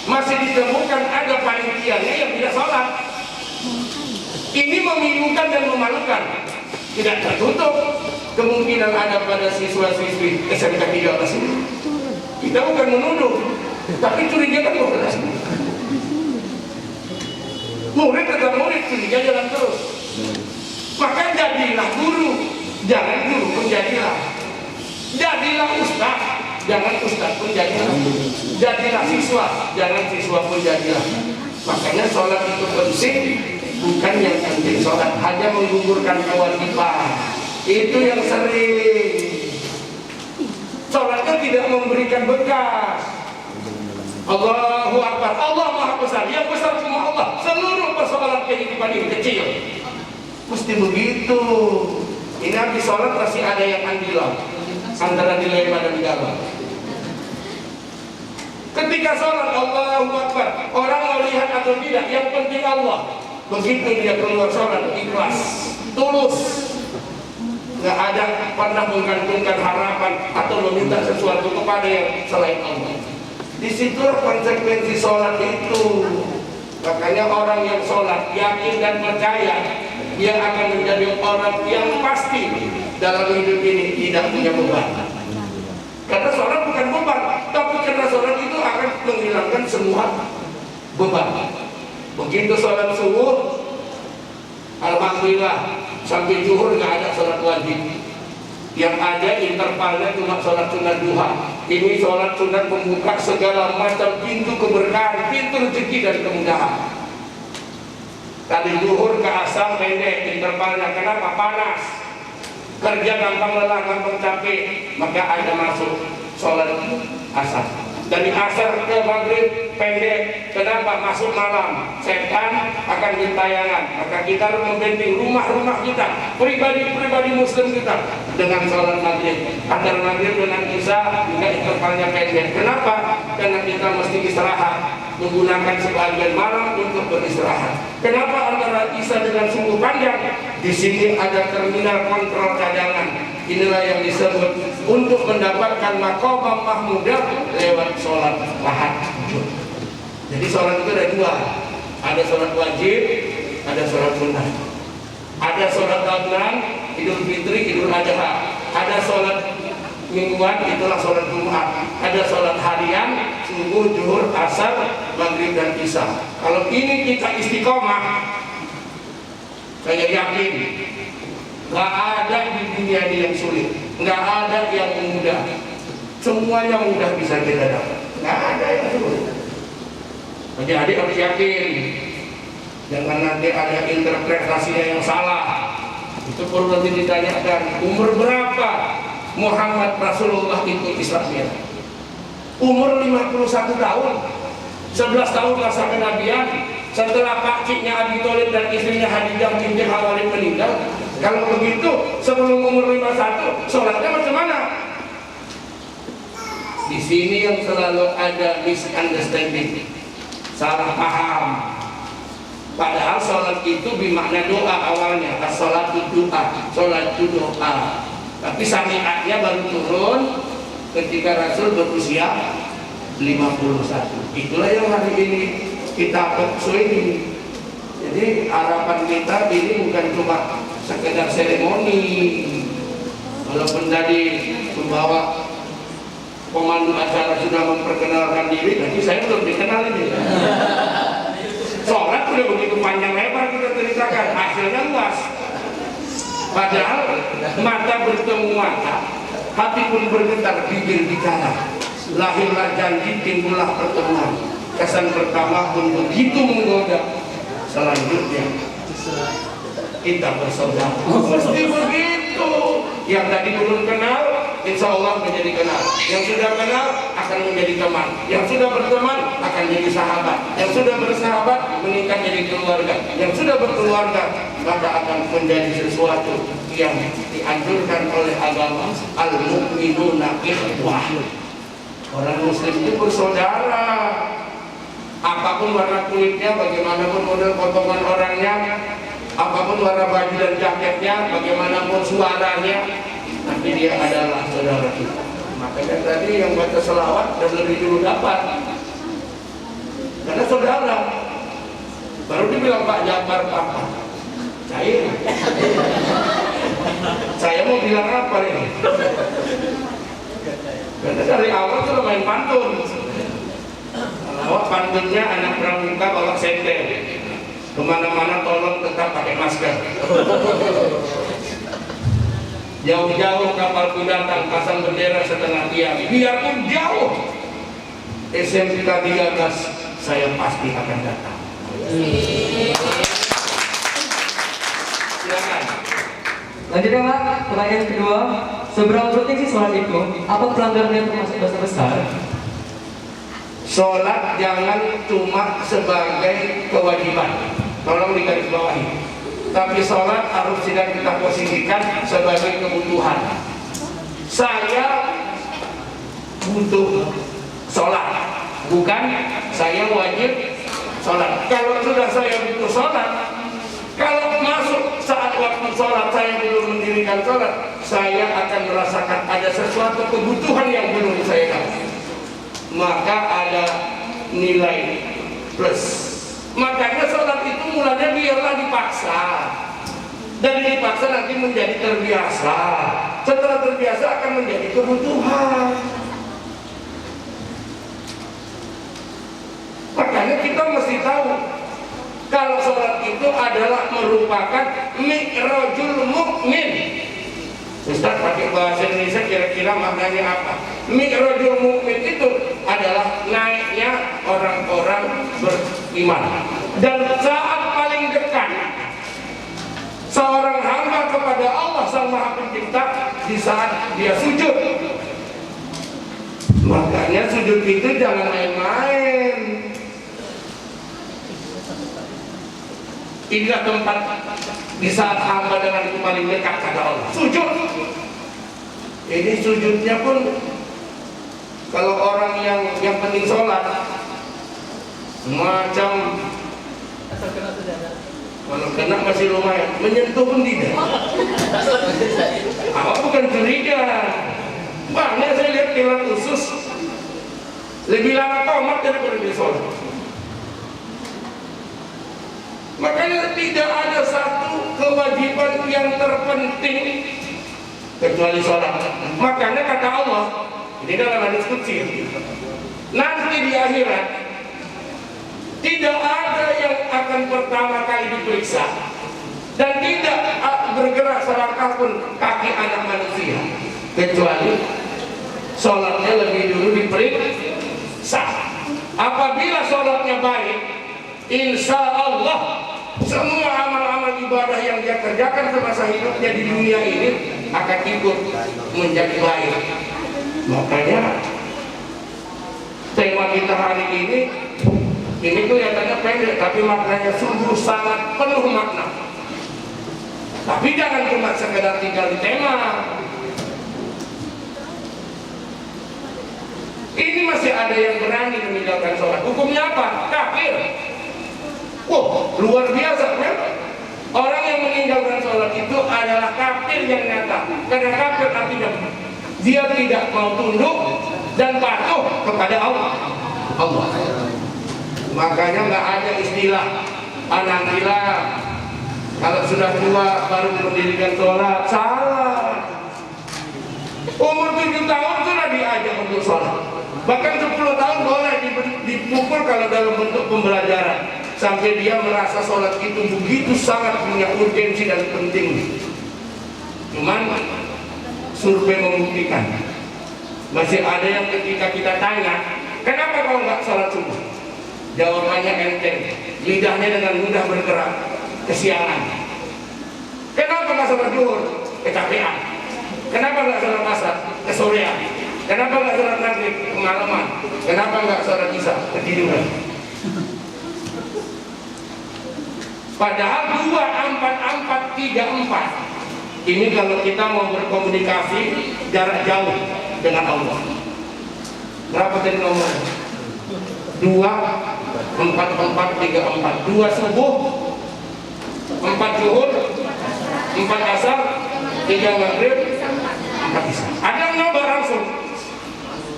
masih ditemukan ada panitianya yang tidak sholat. Ini memilukan dan memalukan. Tidak tertutup kemungkinan ada pada siswa-siswi SMK 13 ini. Kita bukan menuduh, tapi curiga kan 12. Murid tetap murid, curiga jalan terus. Maka jadilah guru, jangan guru pun jadilah. Jadilah ustaz, jangan ustaz pun jadilah. Jadilah siswa, jangan siswa pun jadilah. Makanya sholat itu penting, bukan yang penting sholat hanya menggugurkan kewajiban. Itu yang sering. Sholatnya tidak memberikan bekas. Allahu Akbar, Allah Maha Besar, yang besar cuma Allah. Seluruh persoalan kehidupan ini kecil. Mesti begitu. Ini habis sholat masih ada yang andilan antara dilema dan digabah. Ketika sholat Allahu Akbar, orang mau lihat atau tidak, yang penting Allah. Begitu dia keluar sholat, ikhlas, tulus, nggak ada pernah menggantungkan harapan atau meminta sesuatu kepada yang selain Allah. Disitulah konsekuensi sholat itu. Makanya orang yang sholat yakin dan percaya dia akan menjadi orang yang pasti dalam hidup ini tidak punya beban. Karena sholat bukan beban, tapi karena sholat itu akan menghilangkan semua beban. Begitu sholat subuh, alhamdulillah sampai zuhur nggak ada sholat wajib. Yang ada intervalnya cuma sholat sunat duha. Ini sholat sunat membuka segala macam pintu keberkahan, pintu rezeki dan kemudahan. Tadi zuhur ke asar pendek intervalnya, kenapa? Panas, kerja gampang lelah, gampang capek, maka ada masuk sholat asar. Dari asar ke maghrib pendek, kenapa? Masuk malam, setan akan gentayangan. Maka kita harus membenting rumah-rumah kita, pribadi-pribadi muslim kita dengan sholat maghrib. Antara maghrib dengan isya juga intervalnya pendek. Kenapa? Karena kita mesti istirahat, menggunakan sebagian malam untuk beristirahat. Kenapa antara isya dengan subuh panjang? Di sini ada terminal kontrol cadangan. Inilah yang disebut untuk mendapatkan maqamah mahmudah lewat sholat tahajud. Jadi sholat itu ada dua, ada sholat wajib, ada sholat sunnah. Ada sholat tahunan, Idul Fitri, Idul Adha. Ada sholat mingguan, itulah sholat Jumat. Ada sholat harian, subuh, zuhur, asar, maghrib dan isya. Kalau ini kita istiqomah, saya yakin nggak ada di dunia ini yang sulit, nggak ada yang mudah. Semuanya mudah bisa kita dapat, nggak ada yang sulit. Jadi adik harus yakin, jangan nanti ada interpretasinya yang salah. Itu perlu nanti ditanyakan, umur berapa Muhammad Rasulullah itu Islamnya? Umur 51 tahun, 11 tahun masa kenabian. Setelah pakciknya Abi Thalib dan istrinya Khadijah binti Khuwailid meninggal. Kalau begitu, sebelum umur 51, sholatnya macam mana? Di sini yang selalu ada misunderstanding, salah paham. Padahal sholat itu bermakna doa awalnya, sholat itu doa, sholat itu doa. Tapi syariatnya baru turun ketika Rasul berusia 51. Itulah yang hari ini kita ini. Jadi harapan kita ini bukan cuma sekedar seremoni. Walaupun tadi pembawa pemandu acara sudah memperkenalkan diri, tapi saya belum dikenal ini. Sholat sudah begitu panjang lebar kita ceritakan, hasilnya luas. Padahal mata bertemu mata, hati pun bergetar, bibir bicara. Lahirlah janji, timbullah pertemuan. Kesan pertama pun begitu menggoda. Selanjutnya kita bersaudara. Mesti begitu. Yang tadi belum kenal, insya Allah menjadi kenal. Yang sudah kenal akan menjadi teman. Yang sudah berteman akan jadi sahabat. Yang sudah bersahabat meningkat jadi keluarga. Yang sudah berkeluarga maka akan menjadi sesuatu yang dianjurkan oleh agama. Al-mu'minuna ikhwah. Orang muslim itu bersaudara. Apapun warna kulitnya, bagaimanapun model potongan orangnya, apapun warna baju dan jaketnya, bagaimanapun suaranya, tapi dia adalah saudara kita. Makanya tadi yang baca selawat dan lebih dulu dapat, karena saudara. Baru dibilang Pak Jabar Papa, cair. Saya mau bilang apa ini? Karena dari awal sudah main pantun. Awak pantunnya anak pramuka bawa senter. Kemana-mana tolong tetap pakai masker. Jauh-jauh kapalku datang, pasang bendera setengah tiang. Biarpun jauh, SMK 13 saya pasti akan datang. Silakan. Lanjutnya Pak, pertanyaan kedua, seberapa penting sih sholat itu? Apa pelanggarannya termasuk dosa besar? Sholat jangan cuma sebagai kewajiban, tolong digarisbawahi. Tapi sholat harus tidak kita posisikan sebagai kebutuhan. Saya butuh sholat, bukan saya wajib sholat. Kalau sudah saya butuh sholat, kalau masuk saat waktu sholat saya belum mendirikan sholat, saya akan merasakan ada sesuatu kebutuhan yang belum saya dapat. Maka ada nilai plus. Makanya sholat itu mulanya biarlah dipaksa. Dari dipaksa nanti menjadi terbiasa. Setelah terbiasa akan menjadi kebutuhan. Makanya kita mesti tahu kalau sholat itu adalah merupakan mi'rajul mukmin. Ustaz pakai bahasa Indonesia kira-kira maknanya apa? Mi'rajul mukmin itu adalah naiknya orang-orang beriman. Dan saat paling dekat seorang hamba kepada Allah Sang Maha Pencipta di saat dia sujud. Makanya sujud itu jangan main-main. Inilah tempat di saat hamba dengan itu paling dekat kepada Allah. Sujud. Ini sujudnya pun kalau orang yang penting sholat macam kalau kena masih lumayan, menyentuh pun tidak. Apa bukan curiga? Banyak saya lihat kilat usus lebih lama tomat daripada di sholat. Makanya tidak ada satu kewajiban yang terpenting kecuali sholat. Makanya kata Allah, ini dalam hadis qudsi, nanti di akhirat tidak ada yang akan pertama kali diperiksa dan tidak bergerak selangkah pun kaki anak manusia kecuali sholatnya lebih dulu diperiksa. Apabila sholatnya baik, insya Allah semua amal-amal ibadah yang dia kerjakan semasa hidupnya di dunia ini akan ikut menjadi baik. Makanya tema kita hari ini kelihatannya pendek, tapi maknanya sungguh sangat penuh makna. Tapi jangan cuma sekedar tinggal di tema. Ini masih ada yang berani meninggalkan sholat. Hukumnya apa? Kafir. Wah, luar biasa kan? Orang yang meninggalkan sholat itu adalah kafir yang nyata. Karena kafir artinya dia tidak mau tunduk dan patuh kepada Allah. Makanya nggak ada istilah anak gila kalau sudah tua baru mendirikan sholat. Salah. Umur 7 tahun sudah diajak untuk sholat. Bahkan 10 tahun boleh dipukul kalau dalam bentuk pembelajaran. Sampai dia merasa sholat itu begitu sangat punya urgensi dan penting. Cuman survei membuktikan masih ada yang ketika kita tanya, kenapa kau nggak sholat subuh? Jawabannya enteng, lidahnya dengan mudah bergerak, kesiangan. Kenapa nggak sholat zuhur? Kecapean. Kenapa nggak sholat asar? Kesorean. Kenapa nggak sholat maghrib? Kemalaman. Kenapa nggak sholat isya? Ketiduran. Padahal 2, 4, 4, 3, 4 ini kalau kita mau berkomunikasi jarak jauh dengan Allah. Berapa tadi nomor? 2, 4, 4, 3, 4. 2 subuh, 4 zuhur, 4 asar, 3 maghrib, 4 isya. Ada yang nambah langsung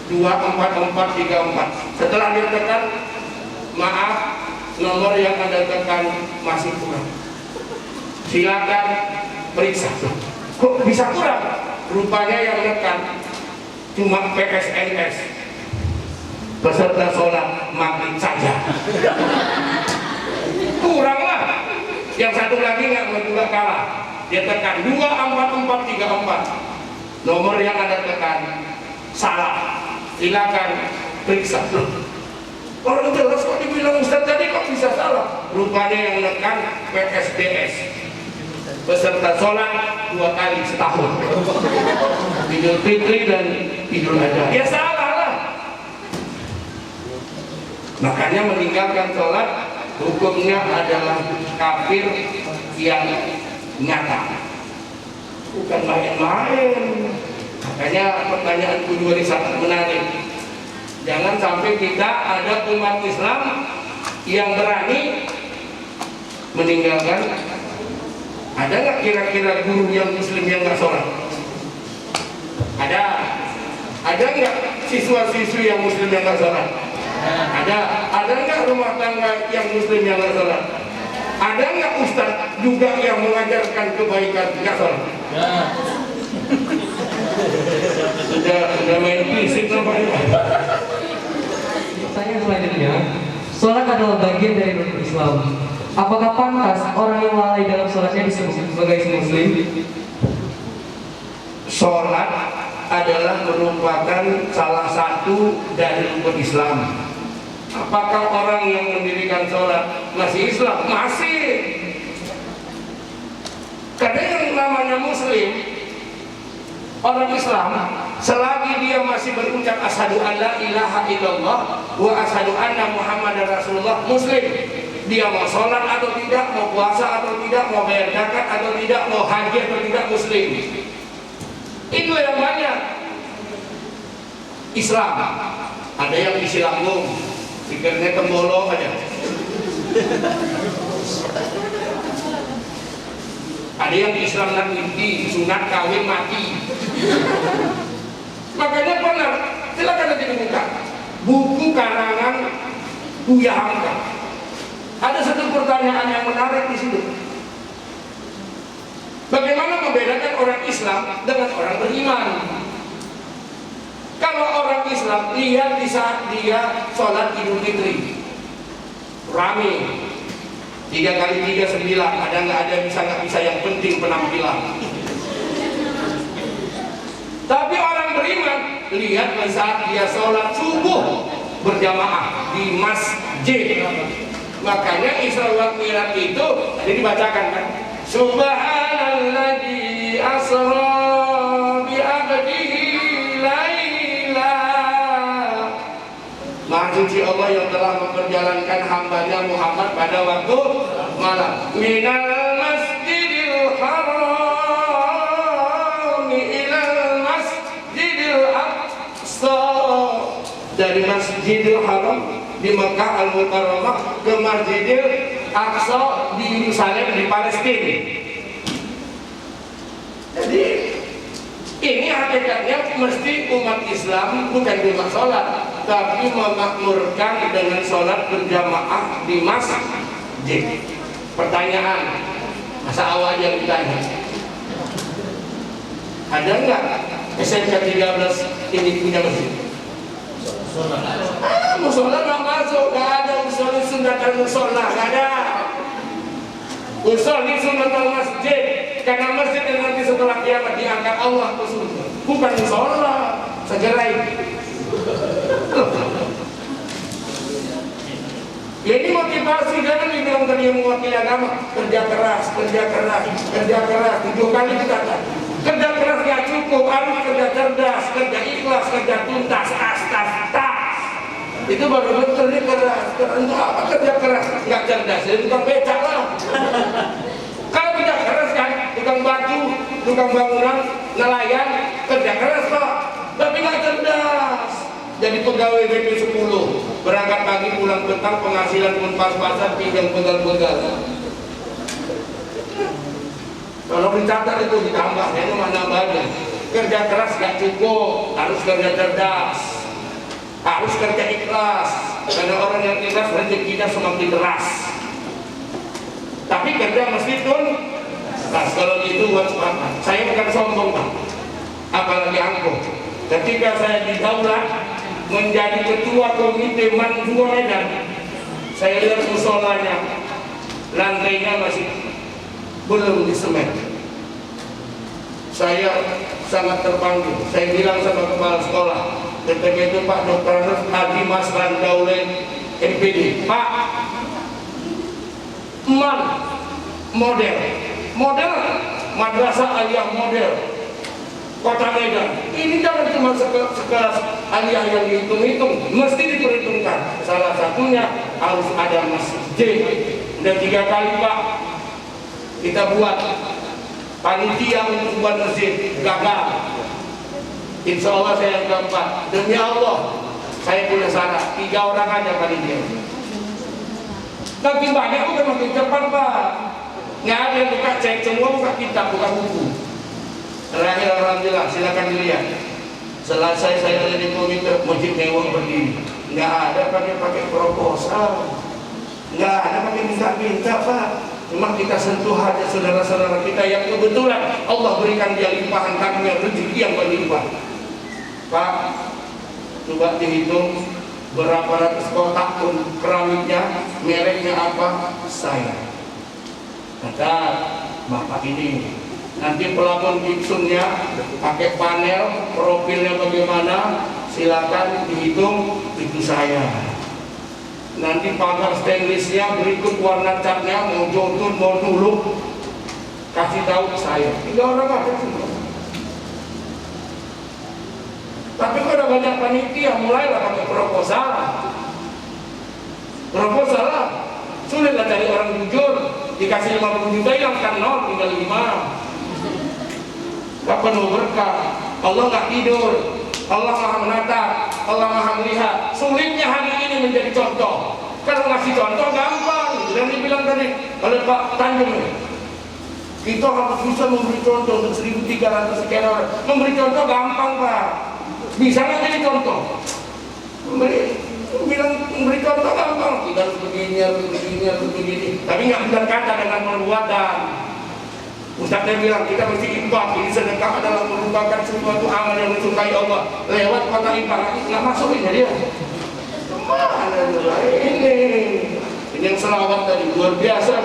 2, 4, 4, 3, 4. Setelah ditekan, maaf, nomor yang Anda tekan masih kurang. Silakan periksa. Kok bisa kurang? Rupanya yang tekan cuma PSNS, peserta sholat maghrib saja. Kurang lah. Yang satu lagi nggak mau juga kalah. Dia tekan 2, 4, 4, 3, 4. Nomor yang Anda tekan salah. Silakan periksa. Orang jelas kok dibilang Ustaz tadi kok bisa salah? Rupanya yang menekan PSDS, peserta sholat 2 kali setahun, Idul Fitri dan Idul Adha. Ya salah lah. Makanya meninggalkan sholat hukumnya adalah kafir yang nyata, bukan main-main. Makanya pertanyaan kedua ini sangat menarik. Jangan sampai kita ada umat Islam yang berani meninggalkan. Ada nggak kira-kira guru yang muslim yang nggak sholat? Ada. Ada nggak siswa-siswi yang muslim yang nggak sholat? Ada. Ada nggak rumah tangga yang muslim yang nggak sholat? Ada nggak ustadz juga yang mengajarkan kebaikan nggak sholat? Sudah main fisik nampaknya. Pertanyaan selanjutnya, sholat adalah bagian dari rukun Islam. Apakah pantas orang yang lalai dalam sholatnya disebut sebagai muslim? Sholat adalah merupakan salah satu dari rukun Islam. Apakah orang yang mendirikan sholat masih Islam? Masih. Karena yang namanya muslim, orang Islam, selagi dia masih berucap asyhadu an la ilaha illallah wa asyhadu anna muhammadar rasulullah, muslim. Dia mau sholat atau tidak, mau puasa atau tidak, mau bayar zakat atau tidak, mau haji atau tidak, muslim. Itu yang banyak. Islam ada yang isi lambung, pikirnya kembolo aja. Ada yang Islam nanti sunat kawin mati. Makanya benar, silakan nanti dibuka buku karangan Buya Hamka. Ada satu pertanyaan yang menarik di situ. Bagaimana membedakan orang Islam dengan orang beriman? Kalau orang Islam, lihat di saat dia sholat Idul Fitri, rame, 3 kali 3 9, ada nggak ada, bisa nggak bisa, yang penting penampilan. Tapi orang beriman, lihat di saat dia sholat subuh berjamaah di masjid. Makanya Isra wal Mi'raj itu tadi dibacakan kan, Subhanalladzi asra bi 'abdihi laila. Maha suci Allah yang telah memperjalankan hambanya Muhammad pada waktu malam. Minal masjidil haram ilal masjidil aqsa. Dari Masjidil Haram di Mekah Al-Mukarramah ke Masjidil Aqsa di Yerusalem di Palestina. Jadi ini hakikatnya mesti umat Islam bukan cuma sholat, tapi memakmurkan dengan sholat berjamaah di masjid. Pertanyaan, masa awal yang ditanya, ada nggak SMK 13 ini punya masjid? Musola nggak masuk, nggak ada usul sunatan musola, nggak ada. Usul di sunatan masjid, karena masjid yang nanti setelah kiamat diangkat Allah ke surga, bukan musola. Segera ini. Ya ini motivasi, jangan dibilang tadi yang mewakili agama, kerja keras, 7 kali dikatakan. Kerja keras gak cukup, harus kerja cerdas, kerja ikhlas, kerja tuntas, itu baru betul nih keras. Untuk apa kerja keras? Gak cerdas, jadi tukang becak lah. Kalau kerja keras kan, tukang batu, tukang bangunan, nelayan, kerja keras Pak, tapi gak cerdas. Jadi pegawai BP 10, berangkat pagi pulang petang, penghasilan pun pas-pasan, pinggang pegal-pegal. Kalau dicatat itu ditambah, itu mana nambahnya. Kerja keras gak cukup, harus kerja cerdas, harus kerja ikhlas. Karena orang yang ikhlas rezekinya semakin deras. Tapi kerja mesti tuntas. Kalau gitu buat apa? Saya bukan sombong Pak, apalagi angkuh. Ketika saya di Daulat menjadi ketua komite Manjua Medan, saya lihat musolanya, lantainya masih belum disemen. Saya sangat terpanggil. Saya bilang sama kepala sekolah ketika itu, Pak Dr. Haji Masran Daule MPD, Pak, model madrasah aliyah model Kota Medan ini jangan cuma sekelas aliyah yang dihitung-hitung, mesti diperhitungkan. Salah satunya harus ada masjid. Dan 3 kali Pak kita buat panitia untuk buat masjid, gagal. Insya Allah saya yang keempat. Demi Allah saya punya syarat 3 orang aja panitia. Nanti banyak bukan makin cepat Pak. Nggak ada yang buka cek, semua buka kitab, buka buku. Terakhir alhamdulillah, silakan dilihat. Selesai saya jadi komite masjid mewah berdiri. Nggak ada pakai proposal, nggak ada pakai minta-minta Pak. Cuma kita sentuh hati saudara-saudara kita yang kebetulan Allah berikan dia limpahan karunia rezeki yang berlimpah. Pak, coba dihitung berapa ratus kotak pun keramiknya, mereknya apa, saya. Kata Bapak ini, nanti pelapon gipsumnya pakai panel, profilnya bagaimana, silakan dihitung, itu saya. Nanti pagar stainlessnya berikut warna catnya, mau jotun, mau dulu, kasih tahu saya. 3 orang aja semua. Tapi kalau ada banyak panitia, mulailah pakai proposal. Proposal lah, sulitlah cari orang jujur. Dikasih 50 juta hilangkan 0, tinggal 5. Kapan mau berkah? Allah nggak tidur, Allah maha menatap, Allah maha melihat. Sulitnya hari ini menjadi contoh. Kalau ngasih contoh gampang, yang dibilang tadi oleh Pak Tanjung, kita harus bisa memberi contoh untuk 1.300 sekian orang. Memberi contoh gampang Pak, bisa nggak jadi contoh? Memberi bilang memberi contoh gampang, kita harus begini, harus begini, harus begini. Tapi nggak bilang kata dengan perbuatan. Ustaznya bilang kita mesti infak, ini sedekah adalah merupakan sesuatu amal yang disukai Allah. Lewat kata infak nggak masukin ya dia. Ini yang selawat tadi luar biasa.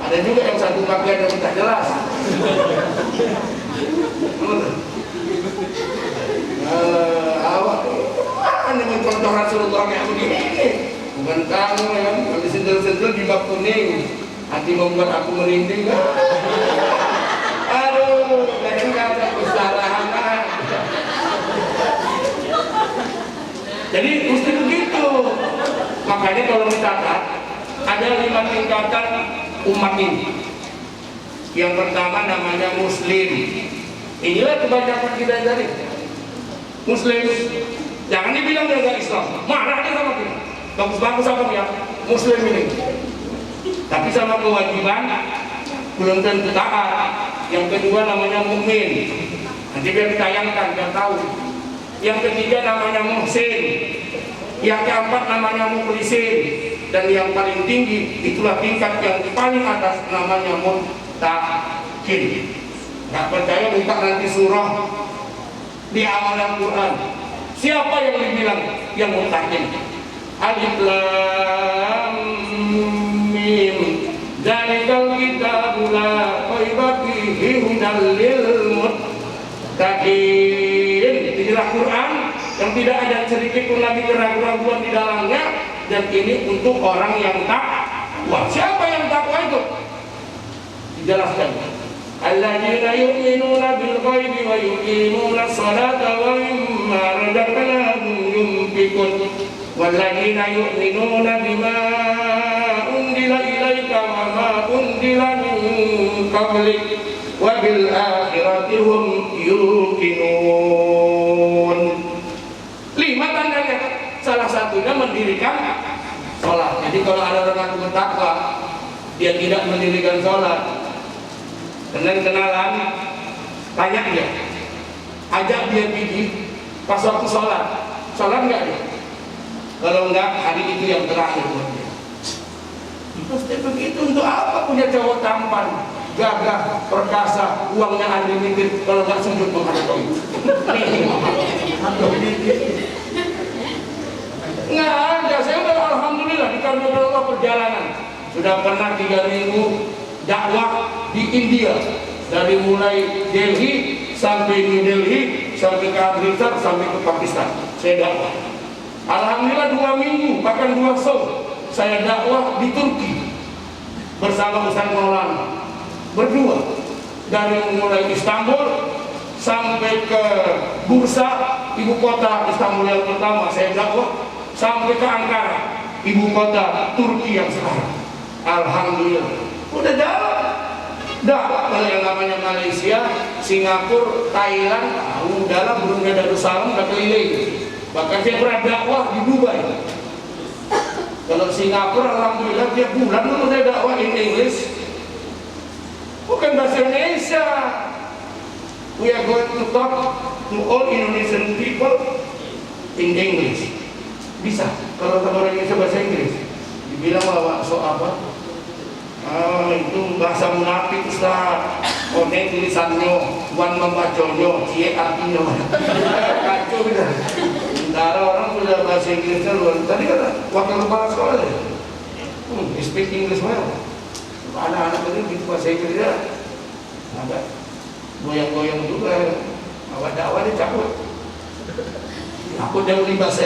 Ada juga yang satu bagian yang tidak jelas. Awak ini contoh Rasulullah kayak begini. Bukan kamu yang habis sentul-sentul di bab kuning, hati membuat aku merinding. Aduh, kayaknya nggak ada kesalahan. Jadi mesti begitu. Makanya kalau dicatat ada 5 tingkatan umat ini. Yang pertama namanya Muslim. Inilah kebanyakan kita dari Muslim. Jangan dibilang dia gak Islam, marah dia sama kita. Bagus-bagus apa ya? Muslim ini. Tapi sama kewajiban belum tentu taat. Yang kedua namanya mukmin. Nanti biar ditayangkan, biar tahu. Yang ketiga namanya muhsin. Yang keempat namanya mukhlisin. Dan yang paling tinggi itulah tingkat yang paling atas namanya muttaqin. Gak percaya buka nanti surah di awal Al-Quran. Siapa yang dibilang yang muttaqin? Alif Lam Mim. Dzalikal kitabu la raiba fihi hudal lil muttaqin. Inilah Quran yang tidak ada sedikit pun lagi keraguan di dalamnya, dan ini untuk orang yang takwa. Siapa yang takwa itu? Dijelaskan. Alladzina yu'minuna bil ghaibi wa yuqimuna sholata wa mimma razaqnahum yunfiqun. Walladzina yu'minuna bima unzila ilaika wa ma unzila min qablik wa bil akhirati hum yuqinun. 5 tandanya. Salah satunya mendirikan sholat. Jadi kalau ada orang yang bertakwa, dia tidak mendirikan sholat, kenalan, tanya dia, ajak dia pergi pas waktu sholat nggak dia? Kalau nggak, hari itu yang terakhir buat dia. Pasti begitu. Untuk apa punya cowok tampan, gagah, perkasa, uangnya unlimited, kalau nggak sujud menghadap itu? Nggak ada. Saya udah alhamdulillah dikaruniai Allah perjalanan. Sudah pernah 3 minggu dakwah di India, dari mulai Delhi sampai New Delhi, sampai ke Amritsar, sampai ke Pakistan. Saya dakwah. Alhamdulillah 2 minggu, bahkan 2 show saya dakwah di Turki bersama Ustaz Maulana berdua, dari mulai Istanbul sampai ke Bursa, ibu kota Istanbul yang pertama saya dakwah, sampai ke Ankara, ibu kota Turki yang sekarang. Alhamdulillah udah jalan dakwah. Kalau yang namanya Malaysia, Singapura, Thailand, udahlah, Brunei Darussalam udah keliling. Bahkan saya pernah dakwah di Dubai. Kalau Singapura, alhamdulillah tiap bulan dulu saya dakwah in English, bukan bahasa Indonesia. We are going to talk to all Indonesian people in English. Bisa. Kalau orang Indonesia bahasa Inggris, dibilang bahwa apa? Itu bahasa munafik, Ustaz. Kode tulisannya, wan membacanya, cie artinya. Kacau gitu. Sementara orang sudah bahasa Inggrisnya luar. Tadi kata wakil kepala sekolah deh. Speak English well. Anak-anak ini gitu bahasa Inggrisnya agak goyang-goyang juga. Awak dakwah dia cabut. Aku jauh di bahasa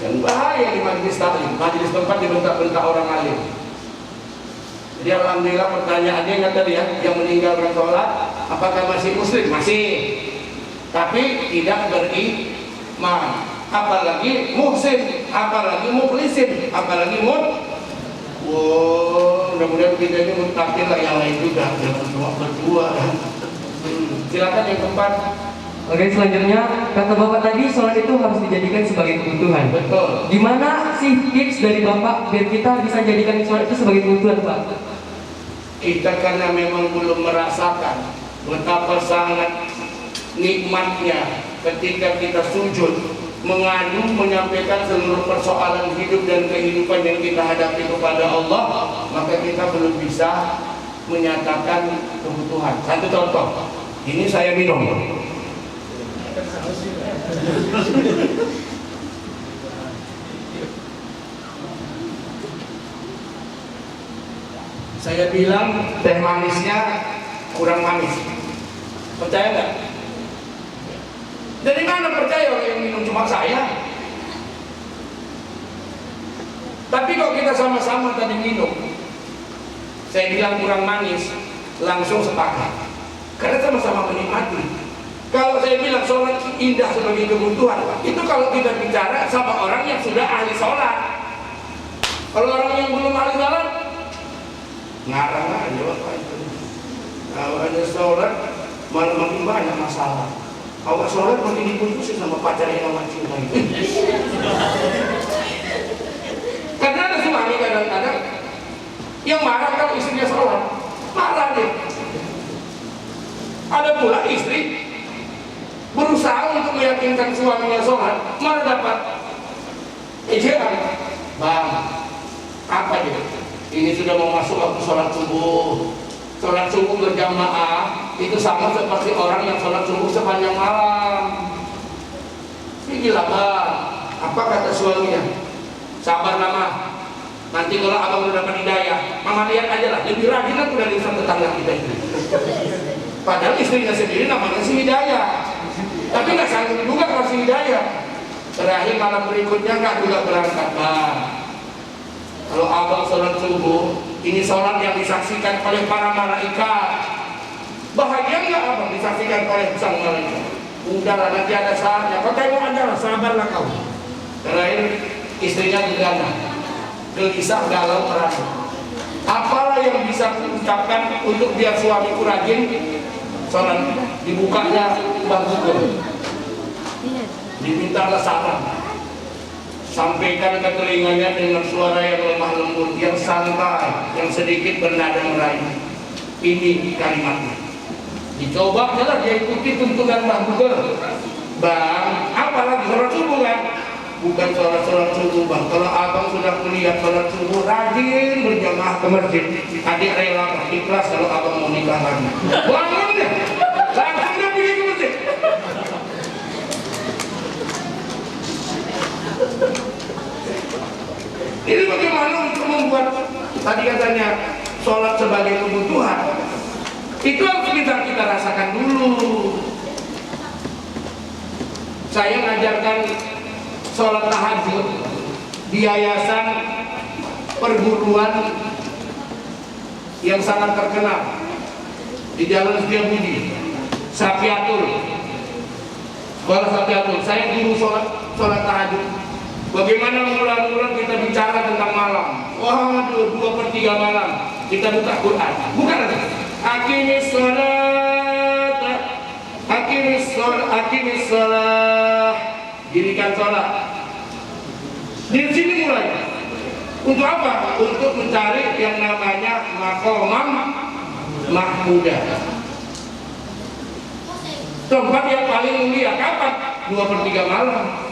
yang bahaya di majelis taklim. Majelis tempat dibentak-bentak orang alim. Jadi alhamdulillah pertanyaannya ingat tadi ya, yang meninggalkan sholat apakah masih muslim? Masih, tapi tidak beriman, apalagi muhsin, apalagi mukhlisin, apalagi mudah-mudahan kita ini muttaqin lah, yang lain juga, jangan cuma berdua. Silakan yang keempat. Oke, selanjutnya kata Bapak tadi sholat itu harus dijadikan sebagai kebutuhan. Betul. Gimana sih tips dari Bapak biar kita bisa jadikan sholat itu sebagai kebutuhan, Pak? Kita karena memang belum merasakan betapa sangat nikmatnya ketika kita sujud mengadu, menyampaikan seluruh persoalan hidup dan kehidupan yang kita hadapi kepada Allah, maka kita belum bisa menyatakan kebutuhan. Satu contoh, ini saya minum. Saya bilang teh manisnya kurang manis. Percaya nggak? Dari mana percaya orang yang minum cuma saya? Tapi kalau kita sama-sama tadi minum, saya bilang kurang manis, langsung sepakat. Karena sama-sama menikmati. Kalau saya bilang sholat indah sebagai kebutuhan, itu kalau kita bicara sama orang yang sudah ahli sholat. Kalau orang yang belum ahli sholat, ngarang aja apa itu. Kalau ada sholat, malah makin banyak masalah. Awak sholat makin diputusin sama pacar yang awak cintai. Karena ada suami kadang-kadang yang marah kalau istrinya sholat, marah dia. Ada pula istri berusaha untuk meyakinkan suaminya sholat, malah dapat ejaan. Bang, apa dia? Ini sudah mau masuk waktu sholat subuh. Sholat subuh berjamaah itu sama seperti orang yang sholat subuh sepanjang malam. Ini gila bang. Apa kata suaminya? Sabar mama. Nanti kalau abang udah dapat hidayah, mama lihat aja lah. Lebih rajin aku dari tetangga kita ini. Padahal istrinya sendiri namanya si Hidayah. Tapi nggak sanggup juga kasih hidayah. Terakhir malam berikutnya nggak juga berangkat bang. Kalau abang sholat subuh, ini sholat yang disaksikan oleh para malaikat. Bahagia nggak abang disaksikan oleh sang malaikat? Udahlah nanti ada saatnya. Kau tengok aja lah, sabarlah kau. Terakhir istrinya gegana, gelisah, galau, merasa. Apalah yang bisa diucapkan untuk biar suamiku rajin sholat? Dibukanya bangku, dimintalah saran. Sampaikan ke telinganya dengan suara yang lemah lembut, yang santai, yang sedikit bernada merayu. Ini kalimatnya. Dicoba aja lah, dia ikuti tuntunan Mbah Google. Bang, apalagi sholat subuh kan? Bukan sholat subuh bang. Kalau abang sudah melihat sholat subuh, rajin berjamaah ke masjid. Adik rela ikhlas kalau abang mau nikah lagi. Bangun deh, langsung dia pergi ke masjid. Ini bagaimana untuk membuat tadi katanya sholat sebagai kebutuhan? Itu harus kita rasakan dulu. Saya mengajarkan sholat tahajud di yayasan perguruan yang sangat terkenal di Jalan Setiabudi, Sapiatul, Sekolah Sapiatul. Saya guru sholat tahajud. Bagaimana mula-mula kita bicara tentang malam? Waduh, 2/3 malam kita buka Quran. Bukan ada. Aqimis sholat, aqimis sholat. Dirikan sholat. Di sini mulai. Untuk apa? Untuk mencari yang namanya maqamam mahmudah. Tempat yang paling mulia kapan? 2/3 malam.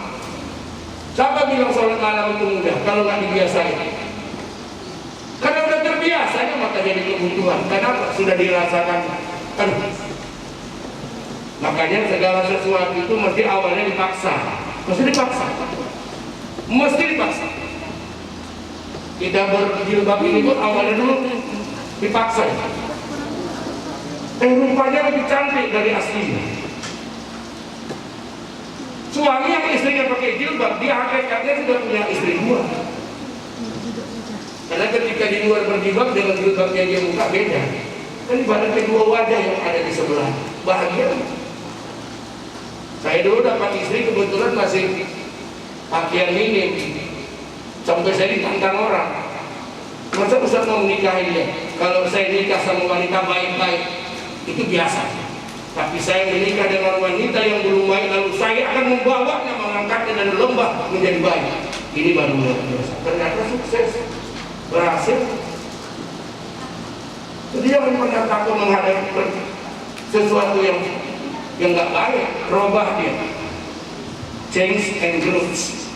Siapa bilang sholat malam itu mudah kalau nggak dibiasain? Karena udah terbiasa maka jadi kebutuhan. Kenapa? Sudah dirasakan. Makanya segala sesuatu itu mesti awalnya dipaksa. Mesti dipaksa. Kita berjilbab ini pun awalnya dulu dipaksa. Rupanya lebih cantik dari aslinya. Suami yang istrinya pakai jilbab, dia hakikatnya sudah punya istri dua. Karena ketika di luar berjilbab dengan jilbabnya dia buka beda. Kan ibaratnya dua wajah yang ada di sebelah. Bahagia. Saya dulu dapat istri kebetulan masih pakaian minim. Sampai saya ditantang orang. Masa Ustaz mau menikahi dia? Kalau saya nikah sama wanita baik-baik, itu biasa. Tapi saya menikah dengan wanita yang belum baik, lalu saya akan membawanya, mengangkatnya dari lembah menjadi baik. Ini baru biasa. Ternyata sukses, berhasil. Jadi jangan pernah takut menghadapi sesuatu yang nggak baik, robah dia. change and growth,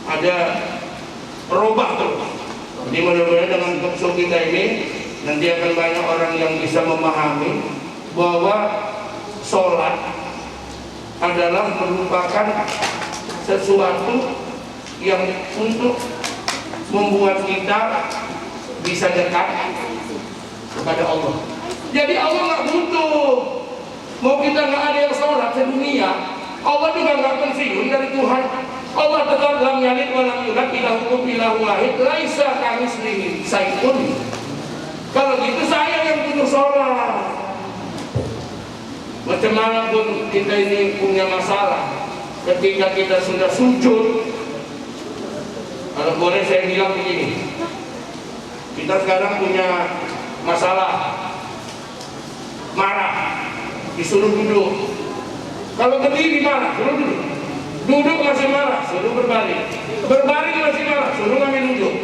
ada berubah terus. Jadi mudah-mudahan dengan talkshow kita ini nanti akan banyak orang yang bisa memahami bahwa sholat adalah merupakan sesuatu yang untuk membuat kita bisa dekat kepada Allah. Jadi Allah nggak butuh, mau kita nggak ada yang sholat sedunia, Allah juga nggak pensiun dari Tuhan. Allah tetap lam yalid wa lam yulad ilahu ilahu wahid laisa kamitslihi syai'un. Kalau gitu saya yang butuh sholat. Macam mana pun kita ini punya masalah, ketika kita sudah sujud, kalau boleh saya bilang begini, kita sekarang punya masalah, marah, disuruh duduk. Kalau berdiri marah, suruh duduk. Duduk masih marah, suruh berbaring. Berbaring masih marah, suruh ngambil duduk.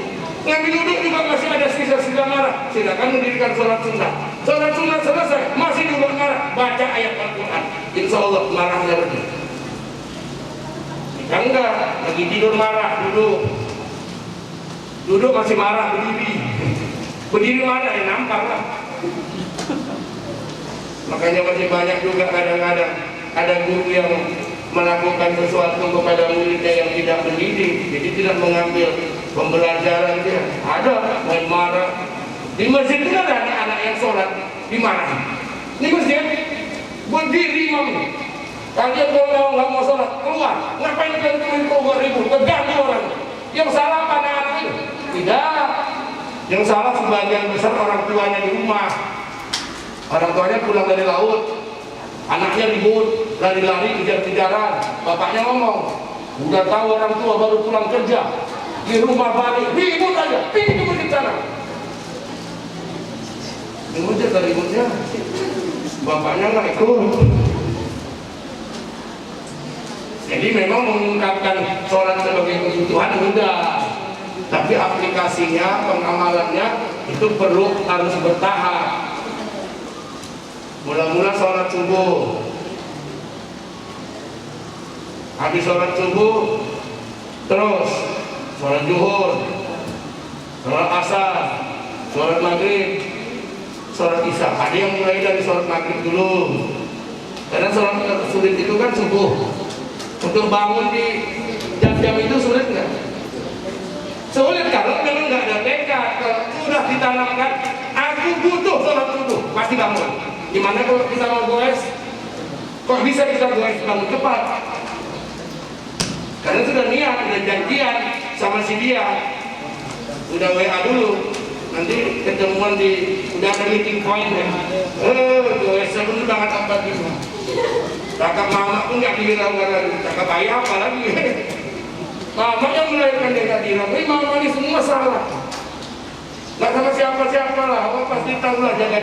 Ngambil duduk juga masih ada sisa-sisa marah. Silakan mendirikan sholat sunnah. Sholat sunnah selesai, masih juga marah. Baca ayat Al-Quran, insya Allah marahnya reda. Kita enggak, lagi tidur marah, duduk. Duduk masih marah, berdiri. Berdiri marah, ya nampar lah. Makanya masih banyak juga kadang-kadang ada guru yang melakukan sesuatu kepada muridnya yang tidak mendidik, jadi tidak mengambil pembelajaran dia. Ada main marah. Di masjid itu ada anak-anak yang sholat dimarahi. Ini masjid berdiri imam. Kalian kalau nggak mau sholat keluar, ngapain kalian keluar ribut? Terganggu orang. Yang salah apa anak-anak itu? Tidak. Yang salah sebagian besar orang tuanya di rumah. Orang tuanya pulang dari laut, anaknya ribut, lari-lari, kejar-kejaran. Bapaknya ngomong, udah tahu orang tua baru pulang kerja, di rumah balik, ribut aja, pintu ke sana. Ributnya dari ributnya, bapaknya nggak ikut. Jadi memang mengungkapkan sholat sebagai kebutuhan mudah, tapi aplikasinya, pengamalannya itu harus bertahap. Mula-mula sholat subuh, habis sholat subuh terus sholat zuhur, sholat asar, sholat maghrib, sholat isya. Ada yang mulai dari sholat maghrib dulu, karena sholat sulit itu kan subuh. Untuk bangun di jam-jam itu sulit nggak? Sulit kalau memang nggak ada tekad. Kalau sudah ditanamkan, aku butuh sholat subuh, pasti bangun. Gimana kalau kita mau goes? Kok bisa kita goes bangun cepat? Karena sudah niat, sudah janjian sama si dia, udah WA dulu, nanti ketemuan udah ada meeting point ya. Goes sebelum banget apa gitu. Cakap mama pun nggak dihiraukan lagi, cakap ayah apa lagi? Mama yang melahirkan dia nggak dihiraukan, mama ini semua salah. Nggak sama siapa-siapa lah, orang pasti tahu lah jaga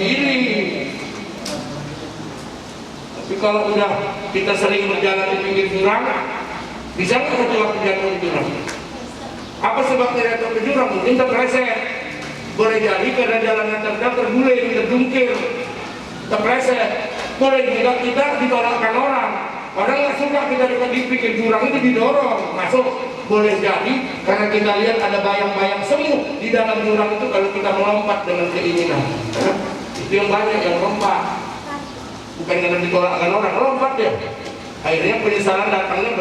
diri. Tapi kalau udah kita sering berjalan di pinggir jurang, bisa nggak satu waktu jatuh di jurang? Apa sebabnya jatuh ke jurang? Mungkin terpleset. Boleh jadi karena jalannya terguling, terjungkir, terpleset. Boleh juga kita ditolakkan orang. Orang nggak suka kita dekat di pinggir jurang itu didorong masuk. Boleh jadi karena kita lihat ada bayang-bayang semu di dalam jurang itu kalau kita melompat dengan keinginan. Itu yang banyak yang lompat. Bukan karena ditolakkan orang, lompat ya. Akhirnya penyesalan datangnya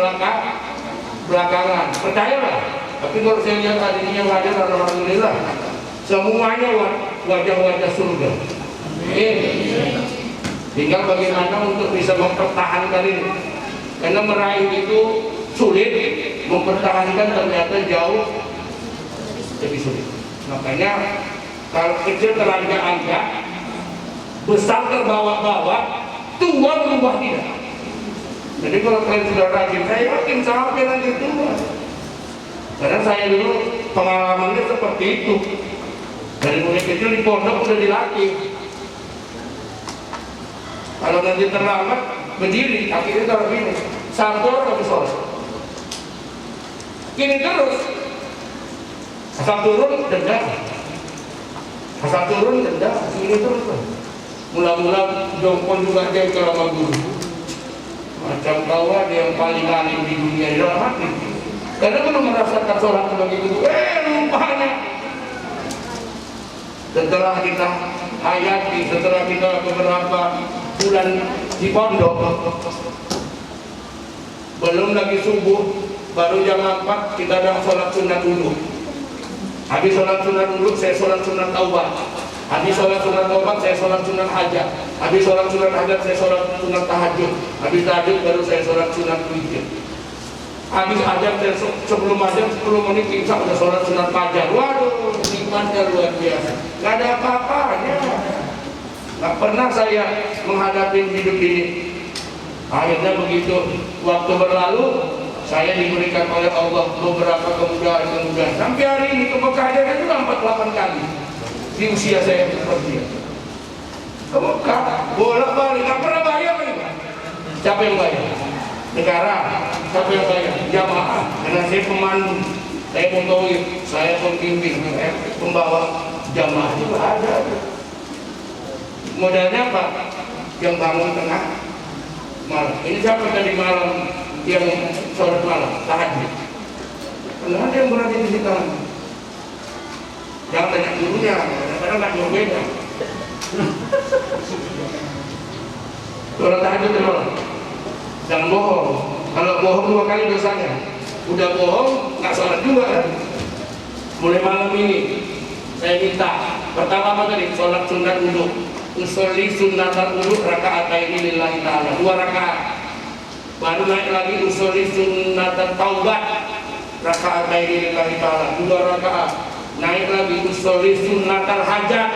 belakangan. Percayalah. Tapi kalau saya lihat hari ini yang hadir, alhamdulillah, semuanya wajah-wajah surga. Tinggal bagaimana untuk bisa mempertahankan ini. Karena meraih itu sulit, mempertahankan ternyata jauh lebih sulit. Makanya kalau kecil teranjak-anjak, besar terbawa-bawa, tua berubah tidak. Jadi kalau kalian sudah rajin, saya yakin sampai nanti tua. Karena saya dulu pengalamannya seperti itu. Dari mulai kecil di pondok udah dilatih. Kalau nanti terlambat berdiri, akhirnya taruh gini, sambor atau sholat. Gini terus, asal turun dendam, asal turun dendam, gini terus. Mula-mula jongkol juga dia ke lama guru. Macam kawan yang paling alim di dunia di dalam hati. Karena belum merasakan sholat sebagai itu. Rupanya setelah kita hayati, setelah kita beberapa bulan di pondok, belum lagi subuh, baru jam 4 kita ada sholat sunat dulu. Habis sholat sunat dulu, saya sholat sunat taubat. Habis sholat sunat taubat, saya sholat sunat hajat. Habis sholat sunat hajat, saya sholat sunat tahajud. Habis tahajud, baru saya sholat sunat witir. Habis hajat, sebelum hajat 10 menit insya udah sholat sunat fajar. Waduh, nikmatnya luar biasa. Gak ada apa-apanya. Gak pernah saya menghadapi hidup ini. Akhirnya begitu waktu berlalu, saya diberikan oleh Allah beberapa kemudahan. Sampai hari ini kebakaran itu 48 kali di usia saya seperti itu. Ke Mekah, bolak-balik, nggak pernah bayar lagi. Siapa yang bayar? Negara. Siapa yang bayar? Jamaah. Karena saya pemandu, saya pembawa, saya pembimbing, saya pembawa jamaah itu ada. Modalnya apa? Yang bangun tengah malam. Ini siapa tadi malam yang sholat malam? Tahajud. Karena ada yang berada di situ. Jangan tanya gurunya, kadang-kadang nggak jauh beda. Sholat tahajud dulu. Jangan bohong. Kalau bohong 2 kali dosanya. Udah bohong, nggak sholat juga kan? Mulai malam ini saya minta. Pertama apa tadi? Sholat sunat wudhu. Usolli sunnatal wudhu raka'ataini lillahi ta'ala. 2 rakaat. Baru naik lagi usolli sunnatal taubat raka'ataini lillahi ta'ala. 2 rakaat. Naik lagi usolli sunnatal hajat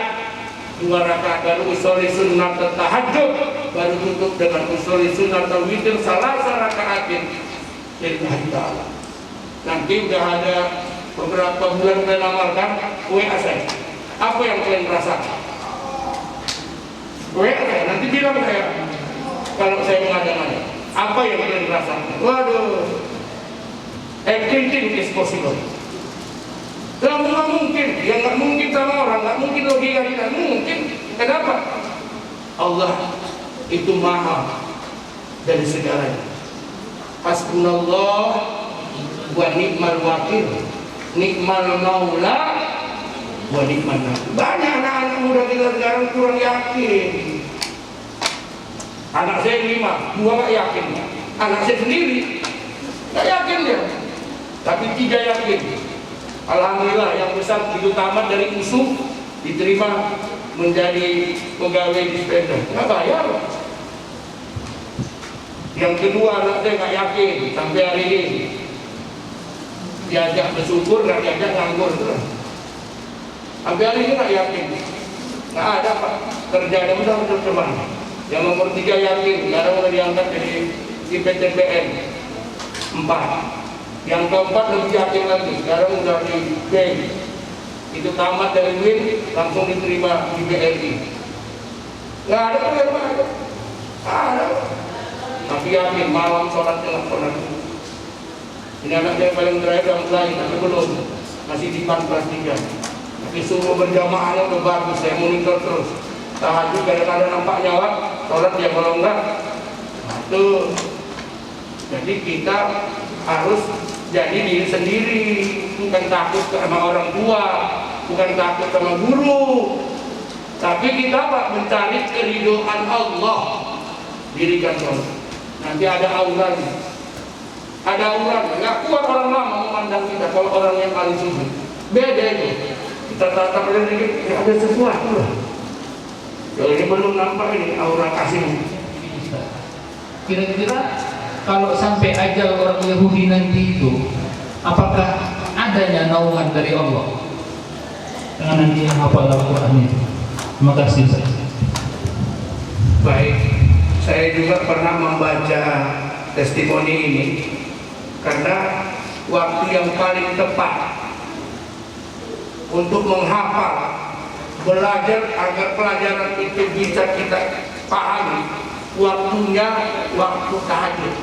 2 rakaat, baru usolli sunnatal tahajud, baru tutup dengan usolli sunnatal witir salasa rakaatin lillahi ta'ala. Nanti udah ada beberapa bulan kalian amalkan WA saya. Apa yang kalian rasakan? WA saya, nanti bilang saya kalau saya mengada-ngada. Apa yang kalian rasakan? Waduh, everything is possible. Nggak mungkin, yang nggak mungkin sama orang, nggak mungkin logika kita, mungkin. Kenapa? Allah itu maha dari segalanya. Hasbunallah wa ni'mal wakil, ni'mal maula wa ni'mal nasir. Banyak anak-anak muda kita sekarang kurang yakin. Anak saya 5, 2 nggak yakin. Anak saya sendiri nggak yakin dia, tapi 3 yakin. Alhamdulillah yang besar itu tamat dari USU, diterima menjadi pegawai di sepeda, nggak bayar. Yang kedua anak saya nggak yakin sampai hari ini, diajak bersyukur, nggak diajak nganggur terus. Sampai hari ini nggak yakin, nggak ada Pak kerjanya udah terus. Yang nomor 3 yakin, sekarang udah diangkat jadi IPTPN 4. Yang keempat lebih yakin lagi, sekarang udah di bank. Itu tamat dari WIN, langsung diterima di BRI. Nggak ada apa-apa, nggak ada. Tapi yakin, malam sholat dengan sholat. Ini anak saya paling terakhir yang mulai, tapi belum. Masih di PAN kelas 3. Tapi suruh berjamaahnya udah bagus, saya monitor terus. Tahajud kadang-kadang nampak nyawa, sholat dia kalau enggak. Tuh. Jadi kita harus jadi diri sendiri, bukan takut sama orang tua, bukan takut sama guru, tapi kita Pak mencari keridhaan Allah. Dirikan sholat. Nanti ada auranya, nggak kuat orang lama memandang kita. Kalau orang yang paling suci, beda itu. Kita tatap sedikit, ada sesuatu lah. Kalau ini belum nampak ini aura kasih. Kira-kira kalau sampai ajal orang Yahudi nanti itu, apakah adanya naungan dari Allah? Dengan nanti yang hafal Al-Qurannya. Terima kasih. Baik, saya juga pernah membaca testimoni ini karena waktu yang paling tepat untuk menghafal, belajar agar pelajaran itu bisa kita pahami, waktunya waktu tahajud.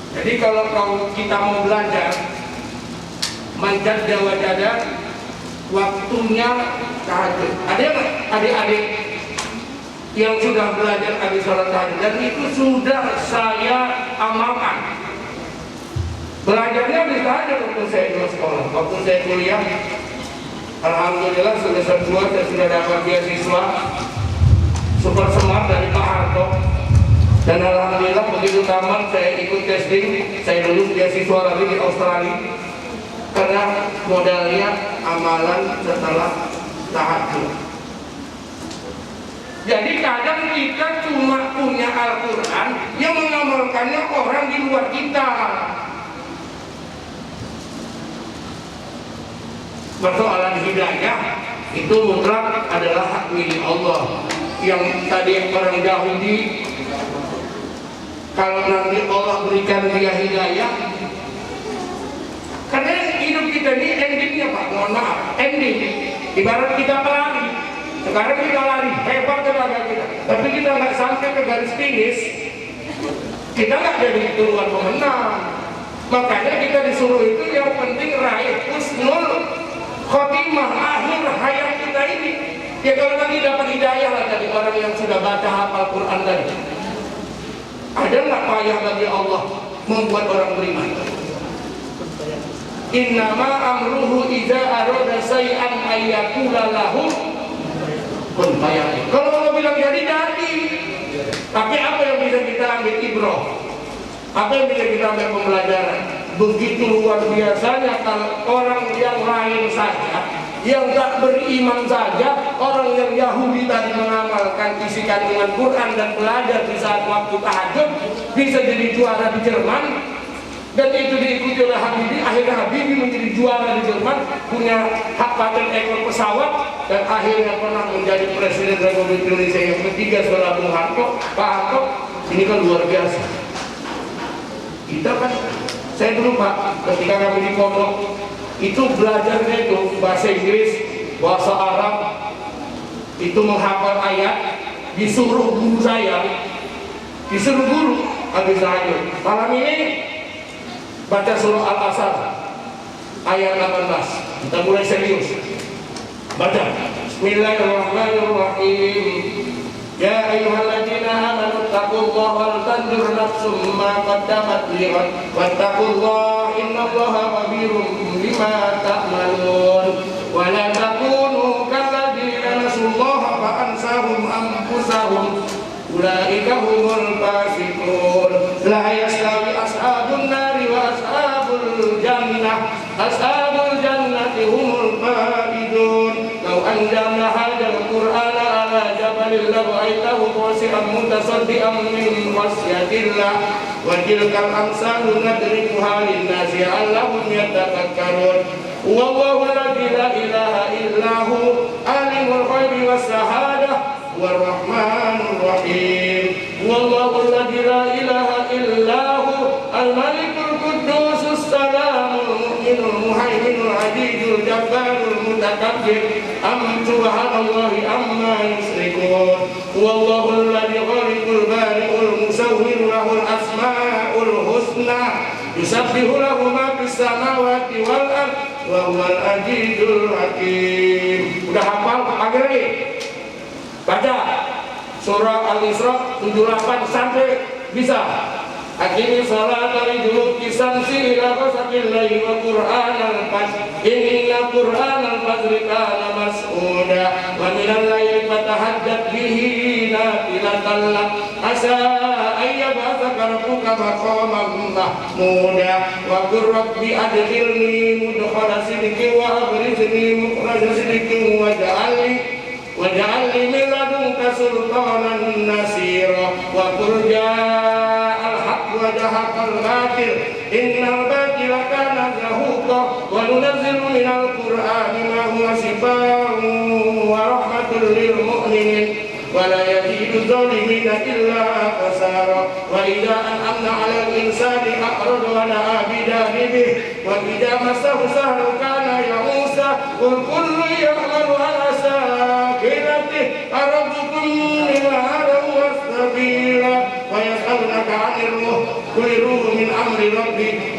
Jadi kalau kita mau belajar manjat wajada, waktunya tahajud. Ada nggak adik-adik yang sudah belajar habis sholat tahajud, dan itu sudah saya amalkan. Belajarnya habis tahajud waktu saya di sekolah, waktu saya kuliah. Alhamdulillah semester 2 saya sudah dapat beasiswa super smart dari Pak Harto, dan alhamdulillah begitu tamat saya ikut testing, saya lulus beasiswa lagi di Australia karena modalnya amalan setelah tahajud. Jadi kadang kita cuma punya Al-Quran yang mengamalkannya orang di luar kita. Persoalan hidayah itu mutlak adalah hak milik Allah. Yang tadi orang Yahudi, kalau nanti Allah berikan dia hidayah, karena hidup kita ini endingnya Pak, mohon maaf, ending. Ibarat kita pelari, sekarang kita lari, hebat tenaga kita, tapi kita nggak sampai ke garis finish, kita nggak jadi keluar pemenang. Makanya kita disuruh itu yang penting raih husnul khotimah, akhir hayat kita ini. Ya kalau nanti dapat hidayah lah dari orang yang sudah baca hafal Quran tadi. Ada nggak payah bagi Allah membuat orang beriman? Innama amruhu idza arada syai'an ayyakula lahu kun fayakun. Kalau Allah bilang jadi. Tapi apa yang bisa kita ambil ibrah? Apa yang bisa kita ambil pembelajaran? Begitu luar biasanya kalau orang yang lain saja, yang tak beriman saja, orang yang Yahudi tadi mengamalkan isi kandungan Quran dan belajar di saat waktu tahajud bisa jadi juara di Jerman, dan itu diikuti oleh Habibie. Akhirnya Habibie menjadi juara di Jerman, punya hak paten ekor pesawat, dan akhirnya pernah menjadi Presiden Republik Indonesia yang ketiga setelah Bung Harto. Pak Harto ini kan luar biasa. Kita kan, saya dulu Pak, ketika kami di pondok itu belajarnya itu bahasa Inggris, bahasa Arab, itu menghafal ayat, disuruh guru saya, disuruh guru habis tahajud. Malam ini baca surah Al-Asr ayat 18. Kita mulai serius. Baca. Bismillahirrahmanirrahim. Ya ayyuhalladzina amanu taqullaha wal tanzur nafsum ma qaddamat lighad wattaqullaha innallaha khabirum bima ta'malun wa la takunu kalladzina nasullaha fa ansahum anfusahum ulaika humul fasiqun. La yastawi ashabun nari wa ashabul jannati humul faizun. Law anzalna hadzal qur'ana ala jabalin la ra'aitahu khashi'an mutasaddian min khasyatillah wa tilkal amsalu nadribuha lin-nasi la'allahum yatafakkarun. Wallahu la ilaha illahu alimul ghaibi was shahadah Ar-Rahmanur Rahim. Wallahu la ilaha illahu al-malikul quddus salamul mu'minul muhaiminul azizul jabbarul mutakabbir subhanallahi amma yushrikun. Wallahu alladzi khaliqul bari'ul musawwir lahul asmaul husna yusabbihu lahu ma fis samawati wal ard wa huwal azizul hakim. Udah hafal pagi? Baca surah Al-Isra 78 sampai bisa. Akhirnya salat dari dulu kisamsi ila qasaqil layli wa qur'anal fajr inna qur'anal fajri kana mas'uda wa minal layli fatahajjat bihi nafilatan lak asa ayyab'atsaka rabbuka maqaman mahmuda wa qur rabbi adkhilni mudkhala sidqin wa akhrijni mukhraja sidqin waj'alni min ladunka sultanan nasira wa qul ja'al haqq wa zahaqal batil innal batila kana zahuqa wa nunazzilu minal qur'ani ma huwa shifaa'un wa rahmatun lil mu'minin wa la yazidu zalimina illa khasara wa idza an'amna 'alal insani a'rada wa na'a bidanihi wa idza massahu sahru kana ya'usa qul kullu ya'malu 'ala sakinatihi rabbukum lil'ala wastabila wa yas'alunaka 'anil ruh qul ruhu min amri rabbi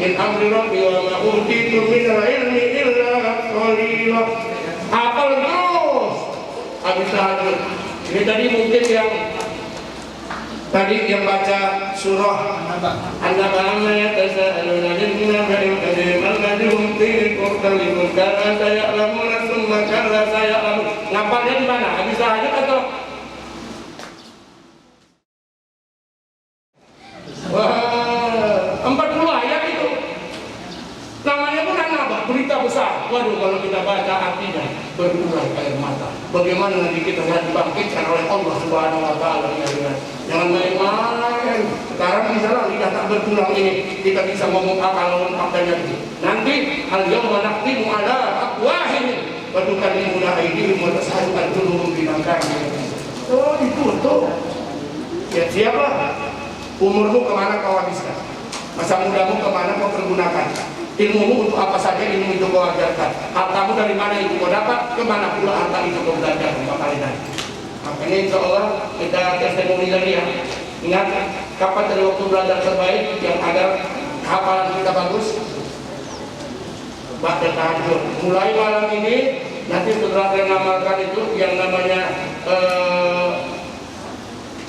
wa ma utitu min ilmi illa qalila. Hafal terus habis tahajud. Ini tadi mungkin yang baca surah An-Naba ya tasaaluna lil nabiyil karim alladzi hum fihi mukhtalifun kalla saya'lamuna tsumma kalla saya'lamun. Ngapalnya di mana? Habis tahajud atau? Wah, 40 ayat itu. Namanya pun An-Naba, berita besar. Waduh, kalau kita baca artinya berurai air mata. Bagaimana nanti kita dibangkitkan oleh Allah Subhanahu wa taala. Jangan main-main. Sekarang misalnya lidah tak bertulang ini, kita bisa ngomong apa lawan faktanya itu. Nanti hal yang menaktimu ala afwahihim wa tukallimuna aydihim wa tashhadu arjuluhum bima kanu. Oh, itu tuh. Ya siapa? Umurmu kemana kau habiskan? Masa mudamu kemana kau pergunakan? Ilmumu untuk apa saja ilmu itu kau ajarkan? Hartamu dari mana itu kau dapat? Kemana pula harta itu kau belajar? Makanya insya Allah kita testimoni lagi ya. Ingat kapan dari waktu belajar terbaik yang agar hafalan kita bagus? Baca tahajud. Mulai malam ini nanti setelah saya ngamalkan itu yang namanya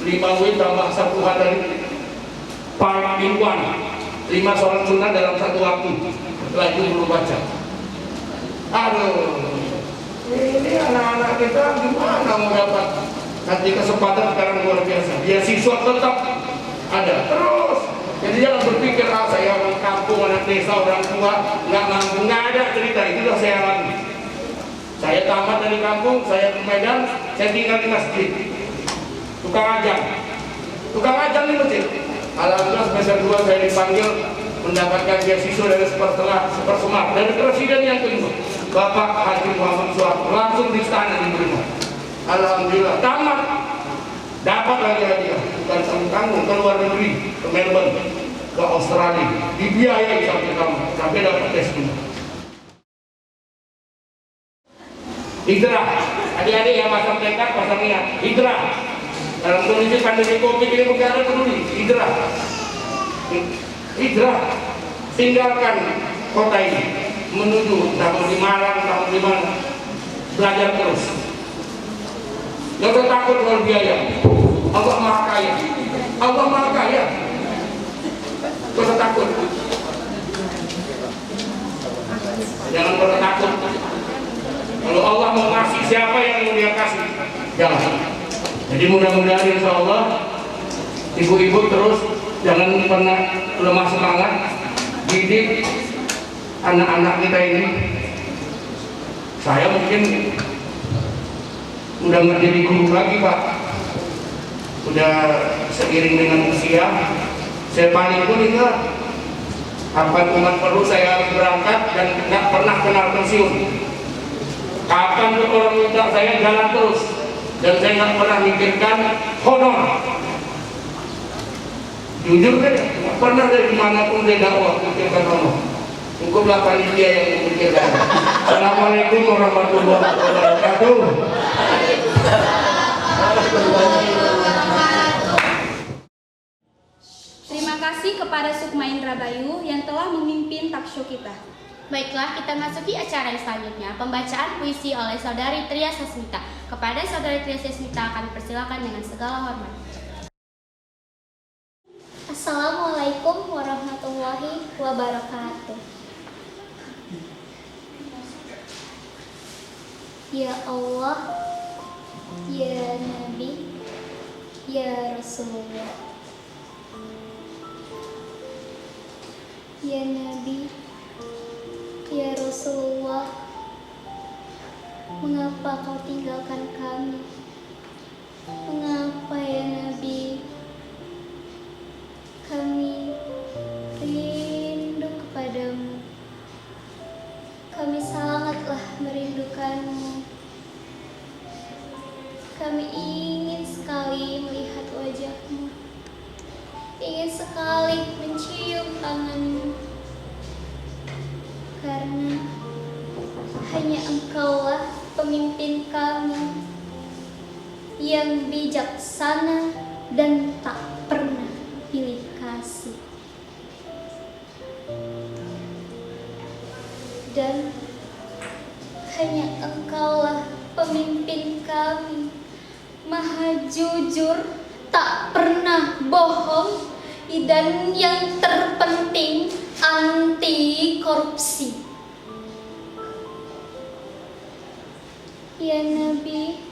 5 win tambah 1 hari 5 in 1, 5 sholat sunnah dalam 1 waktu. Setelah itu belum baca. Aduh, ini anak-anak kita gimana mau dapat nanti kesempatan sekarang luar biasa. Beasiswa tetap ada terus. Jadi jangan berpikir saya orang kampung, anak desa, orang tua nggak mampu, nggak ada cerita itu sudah saya alami. Saya tamat dari kampung, saya ke Medan, saya tinggal di masjid. Tukang ajang di masjid. Alhamdulillah semester 2 saya dipanggil mendapatkan beasiswa dari Sepersemar dari presiden yang kelima, Bapak Haji Muhammad Soeharto, langsung di istana diterima. Alhamdulillah tamat, dapat lagi hadiah, bukan tanggung ke luar negeri, ke Melbourne, ke Australia, dibiayai sampai dapat tes ini. Hijrah, adik-adik yang pasang tekad, pasang niat, hijrah. Dalam kondisi pandemi Covid ini negara peduli, hijrah, tinggalkan kota ini, menuju entah di Malang, entah di mana, belajar terus. Gak usah takut dengan biaya. Allah Maha Kaya. Allah Maha Kaya. Gak usah takut. Jangan pernah takut. Kalau Allah mau ngasih, siapa yang mau dia kasih? Jangan. Jadi mudah-mudahan insya Allah ibu-ibu terus jangan pernah lemah semangat, didik anak-anak kita ini. Saya mungkin udah nggak jadi guru lagi Pak, udah seiring dengan usia saya paling pun ingat apa umat perlu saya harus berangkat dan nggak pernah kenal pensiun. Kapan tuh orang minta saya jalan terus dan saya nggak pernah mikirkan honor. Jujur deh, nggak pernah dari manapun saya dakwah mikirkan honor. Cukuplah panitia yang memikirkan. Assalamualaikum warahmatullahi wabarakatuh. Terima kasih kepada Sukma Indrabayu yang telah memimpin talkshow kita. Baiklah, kita masuki acara yang selanjutnya, pembacaan puisi oleh Saudari Tria Sasmita. Kepada Saudari Tria Sasmita akan dipersilakan dengan segala hormat. Assalamualaikum warahmatullahi wabarakatuh. Ya Allah, ya Nabi, ya Rasulullah. Ya Nabi, ya Rasulullah, mengapa kau tinggalkan kami? Mengapa ya Nabi? Kami rindu kepadamu. Kami sangatlah merindukanmu. Kami ingin sekali melihat wajahmu. Ingin sekali mencium tanganmu. Karena hanya engkaulah pemimpin kami yang bijaksana dan tak pernah pilih kasih. Dan hanya engkaulah pemimpin kami, maha jujur, tak pernah bohong, dan yang terpenting anti korupsi. Ya Nabi,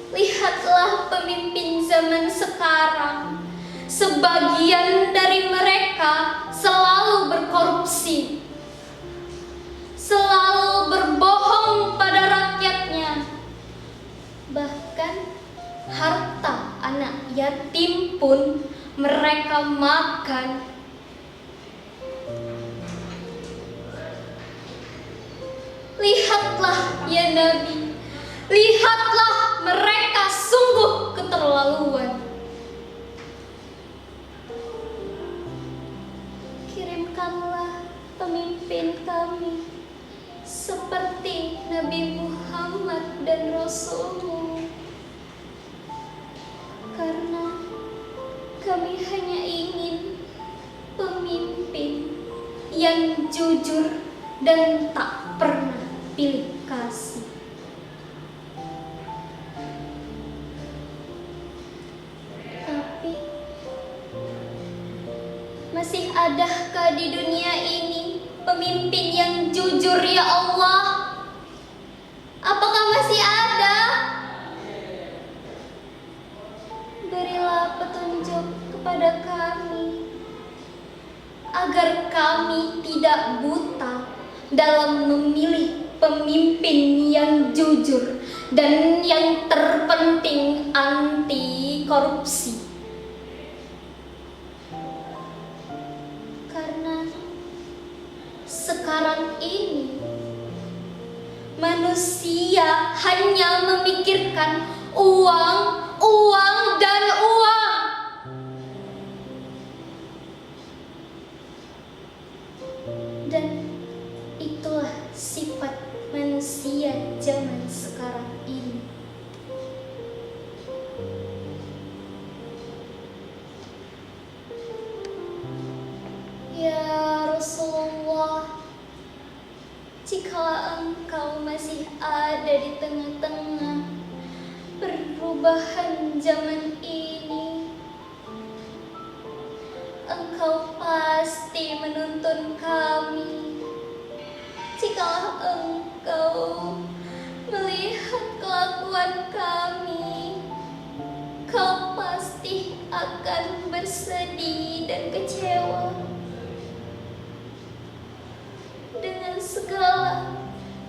lihatlah pemimpin zaman sekarang. Sebagian dari mereka selalu berkorupsi, selalu berbohong pada rakyatnya. Bahkan harta anak yatim pun mereka makan. Lihatlah ya Nabi, lihatlah mereka sungguh keterlaluan. Kirimkanlah pemimpin kami seperti Nabi Muhammad dan Rasul-Mu, karena kami hanya ingin pemimpin yang jujur dan tak pernah pilih kasih. Tapi masih adakah di dunia ini pemimpin yang jujur ya Allah? Apakah masih ada? Berilah petunjuk kepada kami agar kami tidak buta dalam memilih pemimpin yang jujur dan yang terpenting anti korupsi. Karena sekarang ini manusia hanya memikirkan uang, uang, dan uang. Dan itulah sifat manusia zaman sekarang ini. Ya Rasulullah, jikalau Engkau masih ada di tengah-tengah perubahan zaman ini, Engkau pasti menuntun kami. Jikalau Engkau melihat kelakuan kami, Kau pasti akan bersedih dan kecewa dengan segala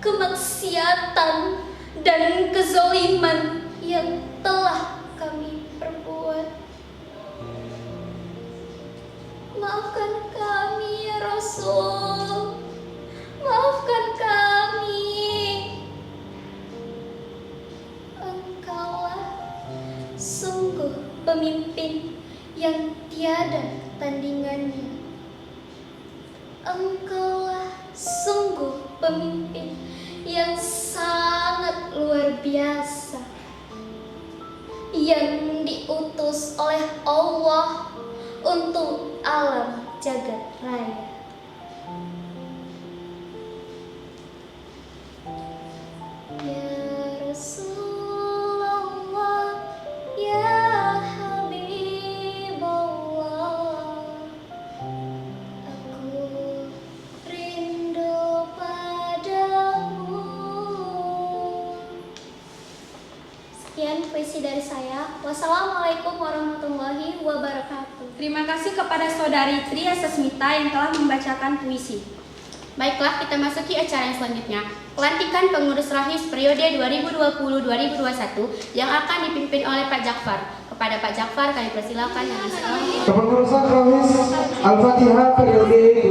kemaksiatan dan kezaliman yang telah kami perbuat. Maafkan kami ya Rasul, maafkan kami. Engkaulah sungguh pemimpin yang tiada tandingannya. Engkaulah sungguh pemimpin yang sangat luar biasa, yang diutus oleh Allah untuk alam jagat raya. Ya Rasulullah, ya Habibullah, aku rindu padamu. Sekian puisi dari saya. Wassalamualaikum warahmatullahi wabarakatuh. Terima kasih kepada Saudari Tria Sesmita yang telah membacakan puisi. Baiklah, kita masuki acara yang selanjutnya. Pelantikan pengurus Rahis periode 2020-2021 yang akan dipimpin oleh Pak Jakfar. Kepada Pak Jakfar kami persilakan dengan segala Kepengurusan Rahis Al-Fatihah periode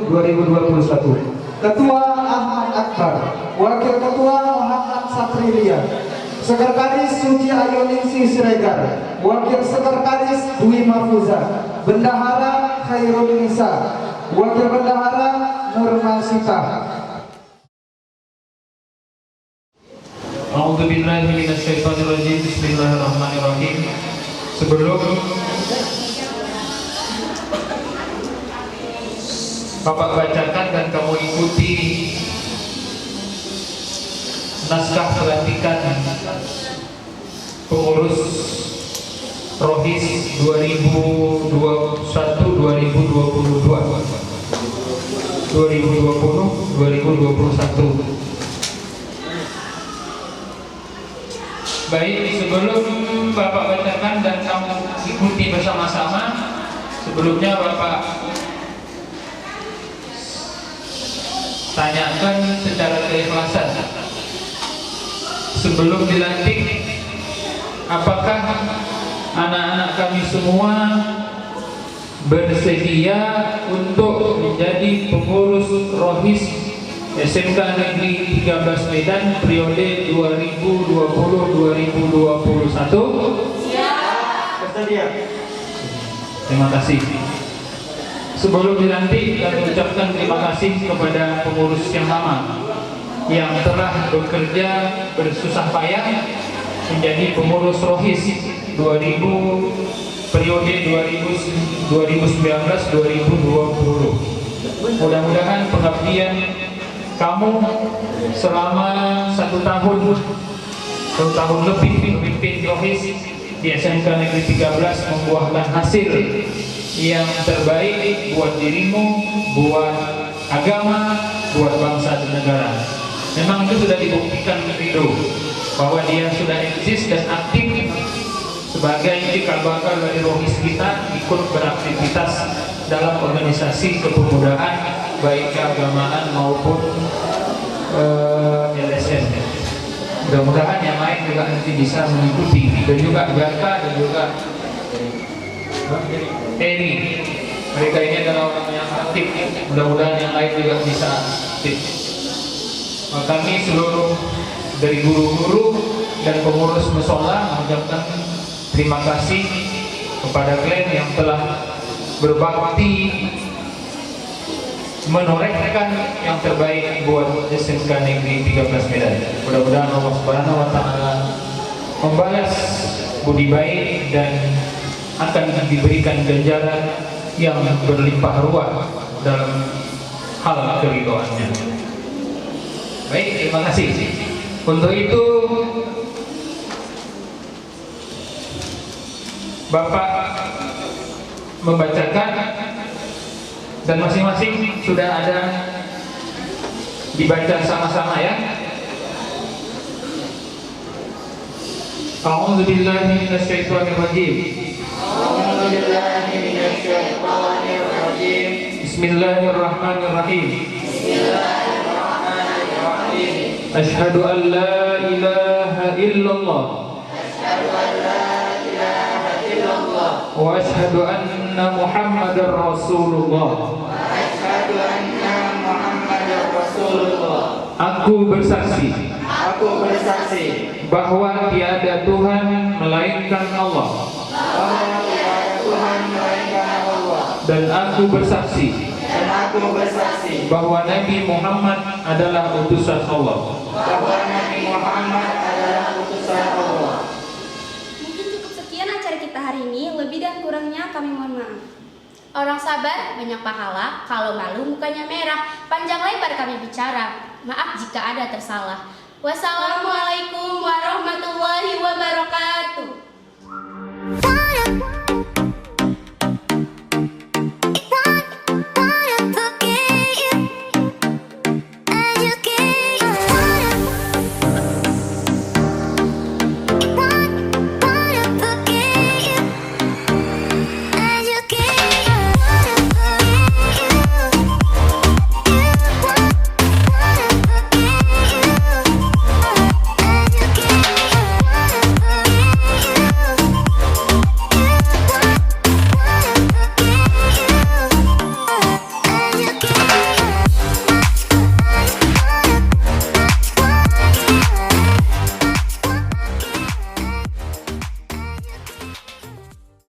2020-2021. Ketua Ahmad Akbar, Wakil Ketua Muhammad Satrilia, Sekretaris Suci Ayuningsi Siregar, Wakil Sekretaris Dwi Mahfuza, Bendahara Khairul Nisa, Wakil Bendahara Nurmasita. A'udzubillahi minasyaitonirrajim. Bismillahirrahmanirrahim. Sebelum Bapak bacakan dan kamu ikuti naskah pelantikan pengurus Rohis 2021. Baik, sebelum Bapak bacakan dan kamu ikuti bersama-sama, sebelumnya Bapak tanyakan secara keikhlasan. Sebelum dilantik, apakah anak-anak kami semua bersedia untuk menjadi pengurus Rohis SMK Negeri 13 Medan periode 2020-2021? Siap. Bersedia. Terima kasih. Sebelum dilantik, kami ucapkan terima kasih kepada pengurus yang lama yang telah bekerja bersusah payah menjadi pengurus Rohis 2000 periode 2019-2020. Mudah-mudahan pengabdian kamu selama 1 tahun lebih memimpin Rohis di SMK Negeri 13 membuahkan hasil yang terbaik buat dirimu, buat agama, buat bangsa dan negara. Memang itu sudah dibuktikan Ridho bahwa dia sudah eksis dan aktif sebagai cikal bakal dari Rohis kita, ikut beraktivitas dalam organisasi kepemudaan baik keagamaan maupun LSM. Mudah-mudahan yang lain juga nanti bisa mengikuti, dan juga Gata dan juga Eri. Mereka ini adalah orang yang aktif. Mudah-mudahan yang lain juga bisa aktif. Kami seluruh dari guru-guru dan pengurus mushola mengucapkan terima kasih kepada kalian yang telah berbakti menorehkan yang terbaik buat SMK Negeri 13 Medan. Mudah-mudahan Allah Subhanahu wa taala membalas budi baik dan akan diberikan ganjaran yang berlimpah ruah dalam hal keridhoannya. Baik, terima kasih. Untuk itu Bapak membacakan dan masing-masing sudah ada dibaca sama-sama ya. A'udzu billahi minasyaitonir rajim. A'udzu billahi minasyaitonir rajim. Bismillahirrahmanirrahim. Bismillahirrahmanirrahim. Asyhadu an la ilaha illallah. Asyhadu an la ilaha illallah. Wa asyhadu anna Muhammadar Rasulullah. Asyhadu anna Muhammadar Rasulullah. Aku bersaksi bahwa tiada Tuhan melainkan Allah. Dan aku bersaksi bahwa Nabi Muhammad adalah utusan Allah. Mungkin cukup sekian acara kita hari ini. Lebih dan kurangnya kami mohon maaf. Orang sabar banyak pahala, kalau malu mukanya merah. Panjang lebar kami bicara, maaf jika ada tersalah. Wassalamualaikum warahmatullahi wabarakatuh.